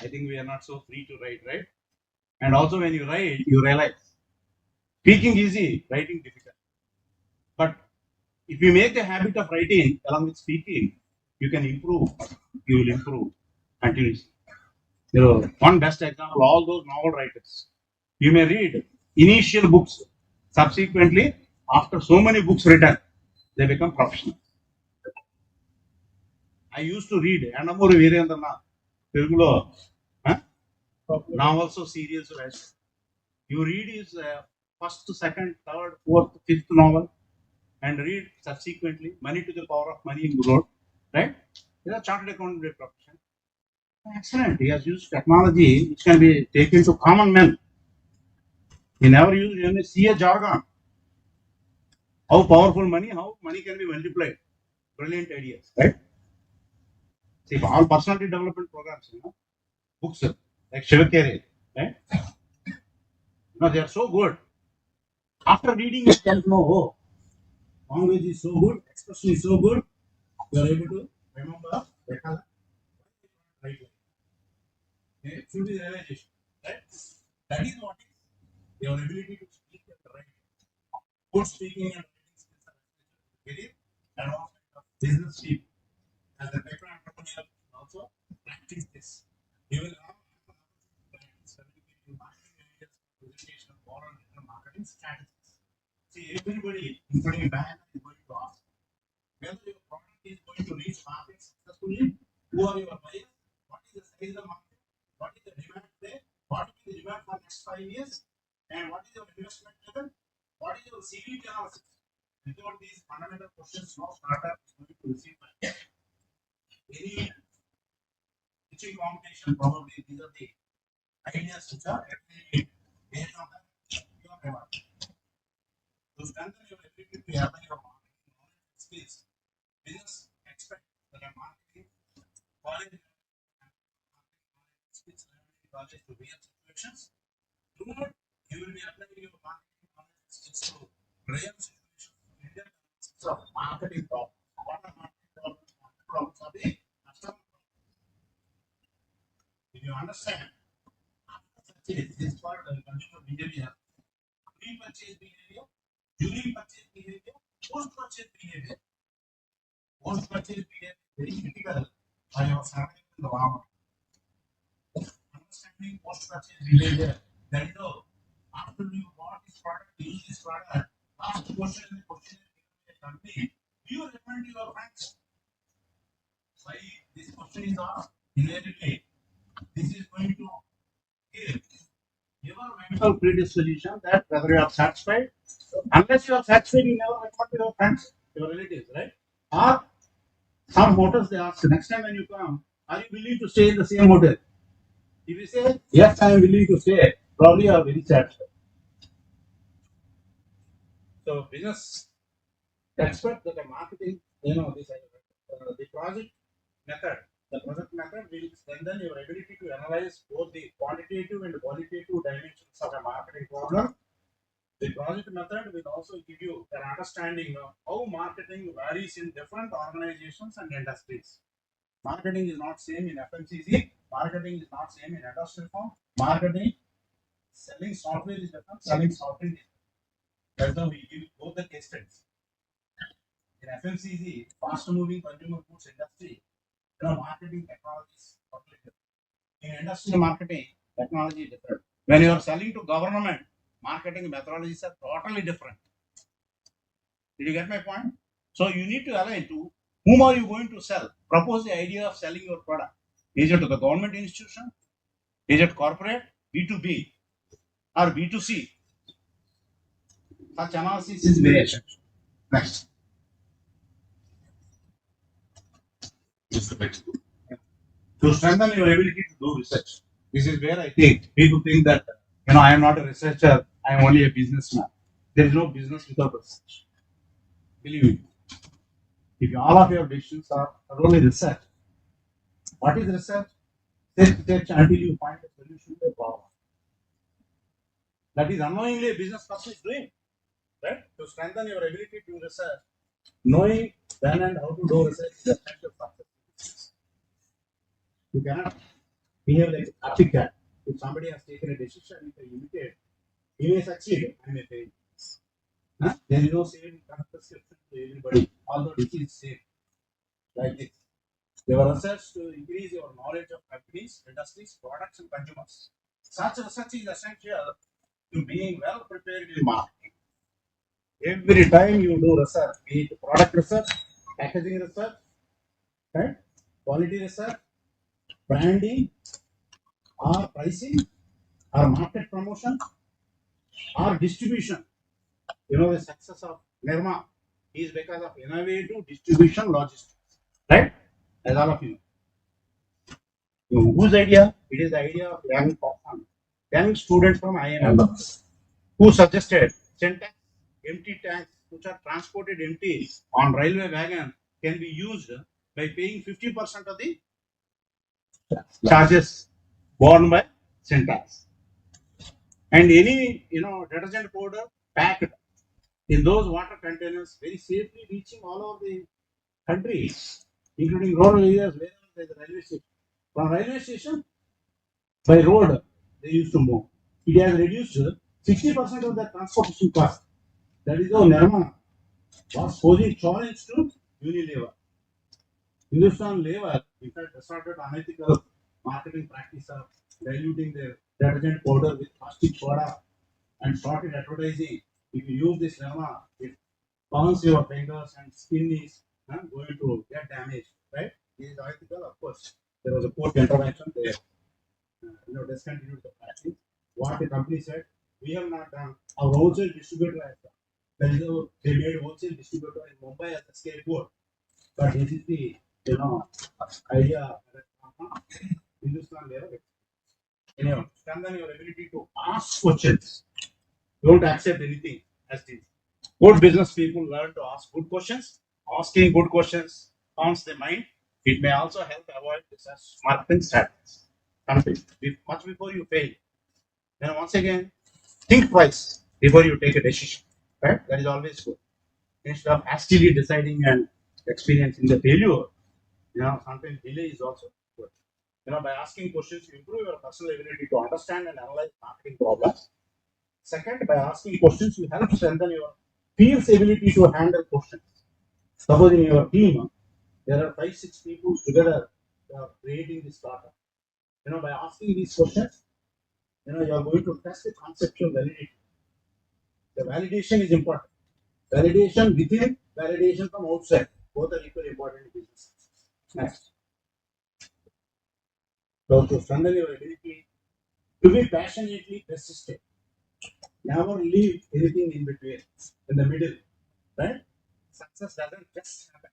I think we are not so free to write, right? And also when you write, you realize speaking easy, writing difficult. But if you make a habit of writing along with speaking, you can improve. You will improve continuously. One best example, all those novel writers. You may read initial books. Subsequently, after so many books written, they become professional. I used to read Yandamuri Veerendranath. Telugulo, huh? Now also serials right? You read his first, second, third, fourth, fifth novel and read subsequently Money to the Power of Money in Growth, right? He's a chartered accountant by profession. Excellent. He has used technology which can be taken to common men. He never used any CA jargon. How powerful money, how money can be multiplied. Brilliant ideas, right? See, all personality development programs, books like Shivakere, right? They are so good. After reading, you can know, oh, language is so good, expression is so good, you are able to remember, recall, right? It should be the realization, right? That is what is your ability to speak at the right. Good speaking and writing skills are very advancement of business people. As a micro entrepreneur, also practice this. You will have practice communicating marketing areas, presentation of oral and written marketing strategies. See, everybody, including bank, is going to ask whether your product is going to reach market successfully. Who are your buyers? What is the size of the market? What is the demand today? What will be the demand for next 5 years? And what is your investment level? What is your CVT analysis? Without these fundamental questions, no startup is going to receive money. Any pitching competition, probably these are the ideas which are actually based on that your reward. To strengthen your ability to apply your marketing knowledge skills, business expect that your marketing quality skills knowledge to real situations. Throughout, you will be applying your marketing knowledge skills to real situations. Indian of marketing problems. What are marketing problems? Marketing problems are the customer problems. If you understand, this is for consumer behavior, pre-purchase behavior, during purchase behavior, post-purchase behavior. Post-purchase behavior is very critical for your survival in the long run. Understanding post-purchase behavior, that is all. After you bought this product, use this product, last question in the question is complete. Do you recommend to your friends? Why this question is asked? Immediately, this is going to give your mental predisposition that whether you are satisfied, unless you are satisfied, you never recommend to your friends, your relatives, right? Or some hotels they ask next time when you come, are you willing to stay in the same hotel? If you say yes, I am willing to stay, probably you are very satisfied. So business expert that are marketing, this the project method. The project method will strengthen your ability to analyze both the quantitative and qualitative dimensions of a marketing problem. The project method will also give you an understanding of how marketing varies in different organizations and industries. Marketing is not same in FMCG. Marketing is not same in industrial firm. Marketing, selling software is different. Selling software is different. That's why we give both the case studies. In FMCG, fast-moving consumer goods industry, marketing technology is totally different. In industrial marketing, technology is different. When you are selling to government, marketing methodologies are totally different. Did you get my point? So you need to align to whom are you going to sell? Propose the idea of selling your product. Is it to the government institution? Is it corporate, B2B, or B2C? Such analysis is very essential. Next. To strengthen your ability to do research. This is where I think people think that I am not a researcher, I am only a businessman. There is no business without research. Believe me. If all of your decisions are only research, what is research? Search until you find a solution to a problem. That is unknowingly a business person is doing. Right? To strengthen your ability to research, knowing when and how to do research is essential for success. You cannot behave like a copycat. If somebody has taken a decision, you can imitate. He may succeed, I may fail. There is no same prescription to everybody, although this is same. Like this. Your research to increase your knowledge of companies, industries, products, and consumers. Such research is essential to being well prepared in marketing. Every time you do research, be it product research, packaging research, right? Quality research, branding, or pricing, or market promotion, or distribution. You know, the success of Nirma is because of innovative distribution logistics, right? As all of you know. Whose idea? It is the idea of young student from IIM who suggested Syntax empty tanks which are transported empty on railway wagon can be used by paying 50% of the charges borne by Syntax. And any detergent powder packed in those water containers very safely reaching all over the country, including rural areas where there is a railway station. From railway station by road they used to move. It has reduced 60% of the transportation cost. That is how Nirma was posing challenge to Unilever. Hindustan Lever, in fact, resorted unethical marketing practice of diluting their detergent powder with plastic soda and started advertising. If you use this Nirma, it burns your fingers and skin is going to get damaged, right? This is unethical, of course. There was a court intervention. They discontinued the practice. What the company said, we have not done. Our wholesale distributor has done. There is a, they made wholesale distributor in Mumbai as a scapegoat. But this is the idea that Hindustan level. Anyway, strengthen your ability to ask questions. Don't accept anything as this. Good business people learn to ask good questions. Asking good questions calms the mind. It may also help avoid such marketing strategies. Much before you fail. Then once again, think twice before you take a decision. Right? That is always good. Instead of hastily deciding and experiencing the failure, sometimes delay is also good. By asking questions, you improve your personal ability to understand and analyze marketing problems. Second, by asking questions, you help strengthen your team's ability to handle questions. Suppose in your team, there are 5-6 people together creating this startup. By asking these questions, you are going to test the conceptual validity. The validation is important. Validation within, validation from outside. Both are equally important in business. Next. So to strengthen your ability to be passionately persistent. Never leave anything in between, in the middle. Right? Success doesn't just happen.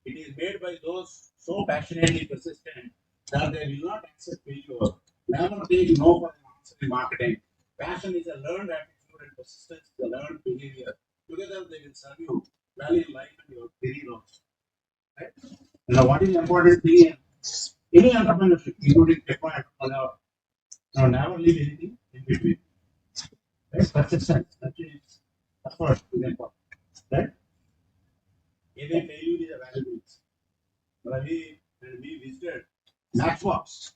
It is made by those so passionately persistent that they will not accept failure. Never take no for an answer in marketing. Passion is a learned attitude and persistence is a learned behavior. Together they will serve you well in life and your career also. Right? What is important thing in any entrepreneurship, including techno entrepreneur, never leave anything in between. Right? Persistence. That is, of course, is important. Right? Every failure is a valuable. Ravi and we visited Matchbox,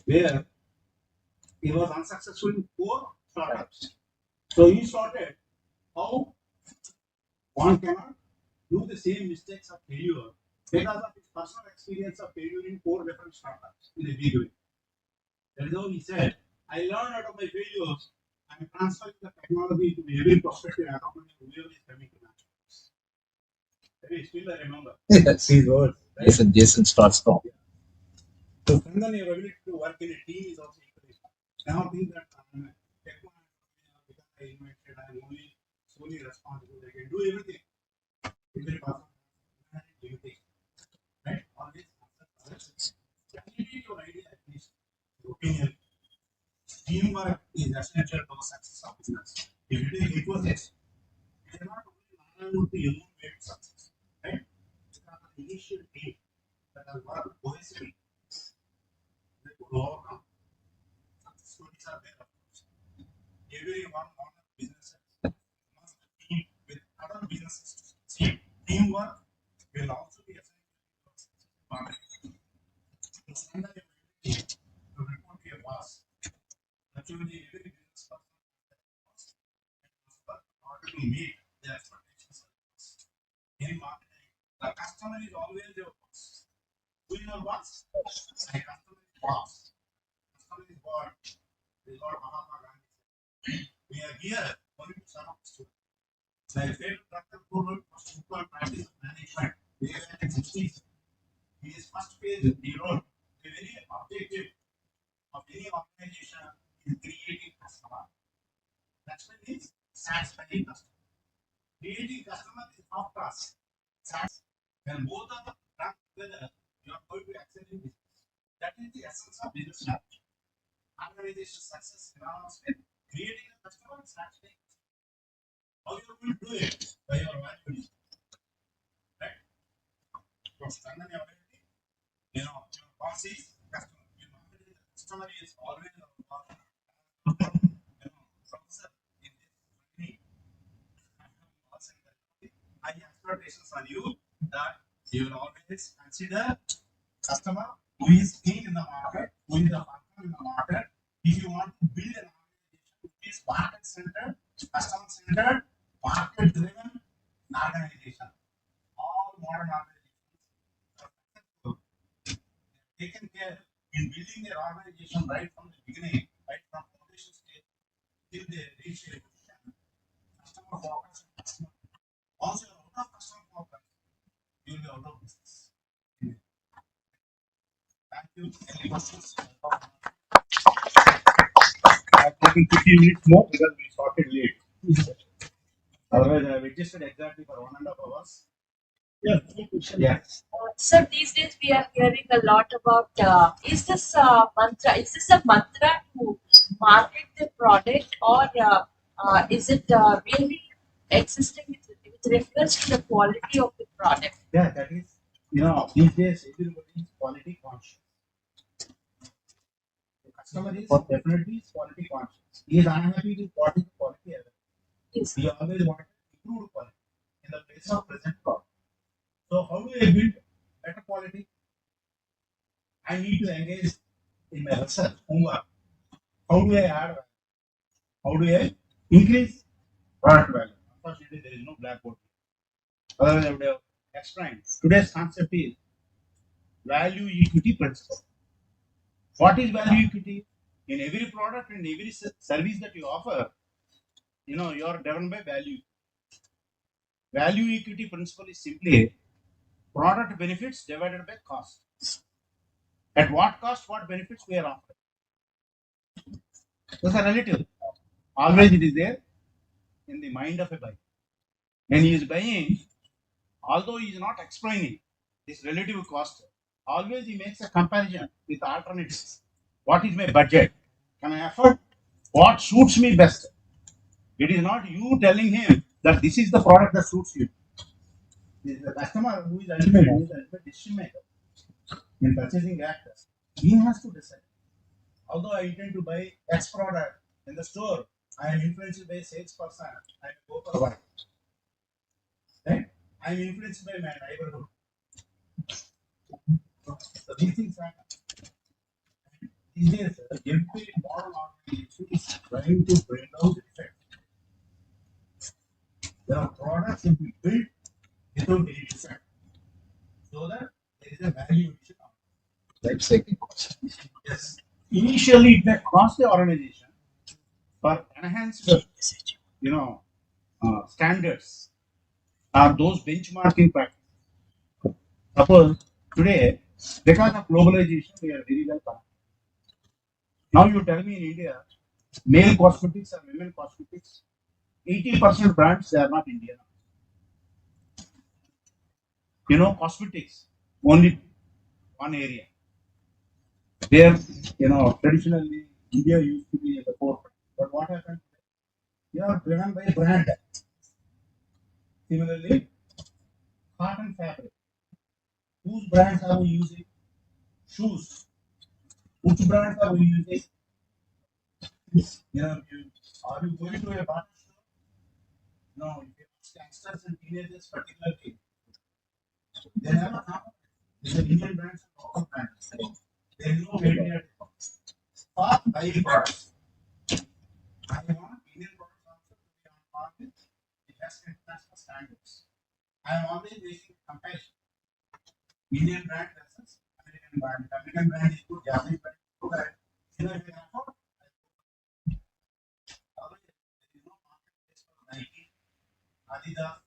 where he was unsuccessful in 4 startups. So he started how one cannot do the same mistakes of failure because of his personal experience of failure in 4 different startups in a big way. That is how he said, I learned out of my failures and transferring the technology to every prospective entrepreneur whoever is coming to Matchbox. Maybe still I remember Yes. his words. Right? Jason starts from. So strengthen your ability to work in a team is also equally important. Now think that techno because I invented, I am only solely responsible. I can do everything. Every person can do everything. Right? Always validate your idea at least. Your opinion. Teamwork is essential to the success of business. If you take Infosys, it is not only to your own way to success. Right? It's an initial team that has worked cohesively. They could overcome. Stories are there, of course. Every one of businesses must team with other businesses to succeed. Teamwork will also be essential for marketing. To strengthen your ability to report to your boss. Naturally, every business person has their boss and must work in order to meet their expectations of the boss. In marketing, the customer is always your boss. Who is your boss? The customer is boss. Customer is God. This is what Mahatma Gandhi said. We are here only to serve the student. Like favorite Dr. Guru was to put on practice of management. We are in 60s. In his first phase, he wrote a very objective of any organization is creating customer. Next one is satisfying customer. Creating customer is half task. When both are done together, you are going to excel in business. That is the essence of business strategy. Organization success synonymous with creating a customer and satisfying customer. How you are going to do it? By your value. Right? To strengthen your ability, your boss is customer. You know, the customer is always our boss. Professor in this training, I have expectations on you that you will always consider customer who is king in the market, who is the partner in the market. If you want to build an organization which is market centered, customer centered, market driven organization, all modern organizations are successful. Taken care in building their organization right from the beginning, right from foundation stage till they reach a position. Customer focus and customer. Once you are out of customer focus, you will be out of business. Thank you. Any questions? I'm taking 15 minutes more because we started late. Otherwise, I have adjusted exactly for 1.5 hours. Yeah, good question. Yes. So these days we are hearing a lot about is this mantra? Is this a mantra to market the product, or is it really existing with reference to the quality of the product? Yeah, that is, these days everybody is quality conscious. The customer is definitely quality conscious. He is unhappy with what is the quality available. Yes. We always want improved quality in the place of present product. So how do I build better quality? I need to engage in my research, homework. How do I add value? How do I increase product value? Unfortunately, there is no blackboard. Otherwise, I would have explained. Today's concept is value equity principle. What is value equity? In every product and every service that you offer, you are driven by value. Value equity principle is simply product benefits divided by cost. At what cost, what benefits we are offering? Those are relative. Always it is there in the mind of a buyer. When he is buying, although he is not explaining this relative cost, always he makes a comparison with alternatives. What is my budget? Can I afford? What suits me best? It is not you telling him that this is the product that suits you. It is the customer who is ultimate decision maker in purchasing actors. He has to decide. Although I intend to buy X product in the store, I am influenced by salesperson. I will go for Y. Right? I am influenced by my neighborhood. So these things happen. These days, every modern organization is trying to bring out the effect. There are products to be built without any defect, so that there is a value addition. Life cycle cost. Yes. Initially, it may cost the organization for enhanced, standards or those benchmarking practices. Suppose today, because of globalization, we are very well connected. Now you tell me in India, male cosmetics or women cosmetics, 80% brands, they are not Indian. Cosmetics, only one area. There, traditionally, India used to be at the forefront. But what happened? You are driven by a brand. Similarly, cotton fabric. Whose brands are we using? Shoes. Which brands are we using? Are you going to a bar store? No, you youngsters and teenagers particularly. They never come. These are Indian brands and local brands. There is no India for buying products. I want Indian products also to be on par with the best international standards. I am always making comparison. Indian brand versus American brand. American brand is good, Japanese brand is good. If I can afford, otherwise there is no marketplace for Nike, Adidas.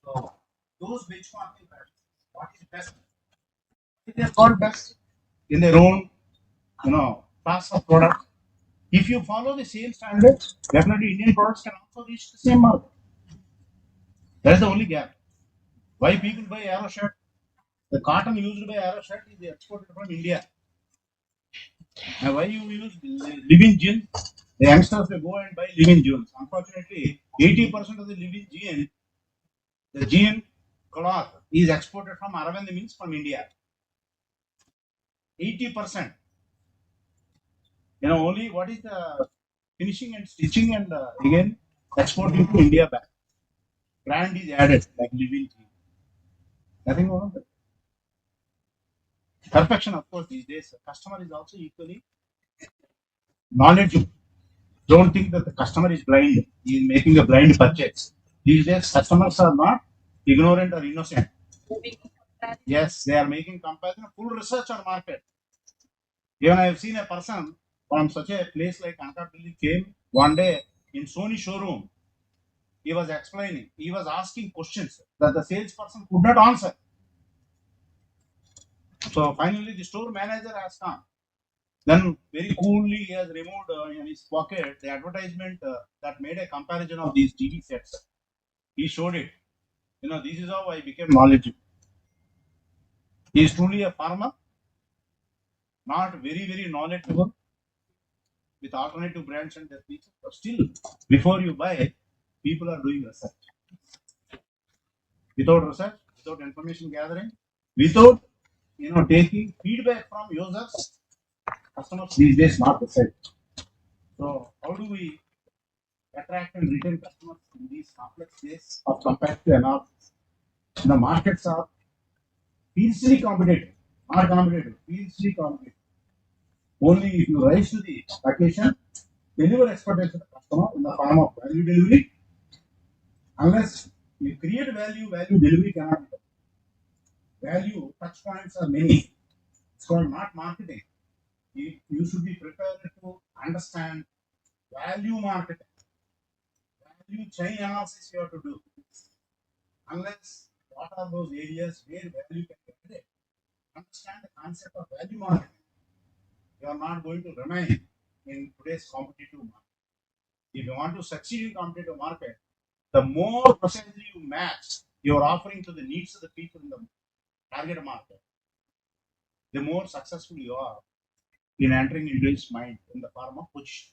So those benchmarking practices best. They are called best in their own, class of product. If you follow the same standards, definitely Indian products can also reach the same market. That is the only gap. Why people buy Arrow shirt? The cotton used by Arrow shirt is exported from India. And why you use living jeans? The youngsters they go and buy living jeans. Unfortunately, 80% of the living jean, the jean cloth is exported from Aravind means from India. 80%. Only what is the finishing and stitching and again exporting to India back. Brand is added like living jean. Nothing more than that. Perfection, of course, these days, the customer is also equally knowledgeable. Don't think that the customer is blind. He is making a blind purchase. These days, customers are not ignorant or innocent. Moving comparison. Yes, they are making comparison, full research on market. Even I have seen a person from such a place like Anakapalli came one day in Sony showroom. He was explaining, he was asking questions that the salesperson could not answer. So finally, the store manager has come. Then very coolly he has removed in his pocket the advertisement that made a comparison of these TV sets. He showed it. This is how I became knowledgeable. He is truly a farmer, not very, very knowledgeable with alternative brands and their features. But still, before you buy, people are doing research. Without research, without information gathering, without taking feedback from users, customers these days not decide. So how do we attract and retain customers in these complex days of competitive analysis? The markets are fiercely competitive, not competitive, fiercely competitive. Only if you rise to the occasion, deliver expectation to the customer in the form of value delivery. Unless you create value, value delivery cannot be done. Value touch points are many. It's called not marketing. You should be prepared to understand value marketing, value chain analysis you have to do. Unless what are those areas where value can be added, understand the concept of value marketing, you are not going to remain in today's competitive market. If you want to succeed in competitive market, the more precisely you match your offering to the needs of the people in the target market, the more successful you are in entering into his mind in the form of position.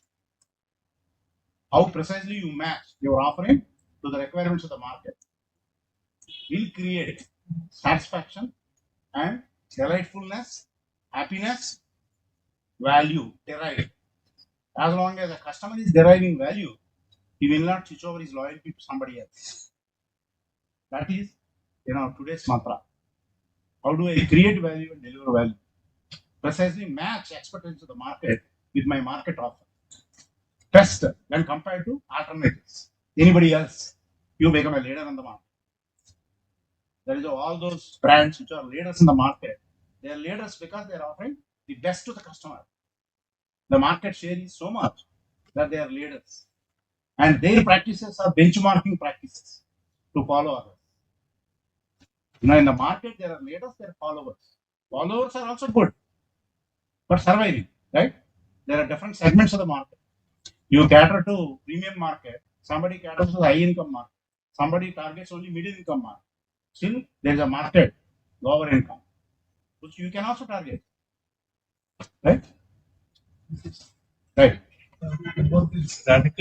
How precisely you match your offering to the requirements of the market will create satisfaction and delightfulness, happiness, value derived. As long as a customer is deriving value, he will not switch over his loyalty to somebody else. That is, today's mantra. How do I create value and deliver value? Precisely match expectations of the market with my market offer. Best when compared to alternatives. Anybody else, you become a leader in the market. There is all those brands which are leaders in the market. They are leaders because they are offering the best to the customer. The market share is so much that they are leaders. And their practices are benchmarking practices to follow others. In the market, there are leaders, there are followers. Followers are also good, but surviving, right? There are different segments of the market. You cater to premium market, somebody caters to the high income market, somebody targets only middle income market. Still, there is a market, lower income, which you can also target, right? Right. About this radical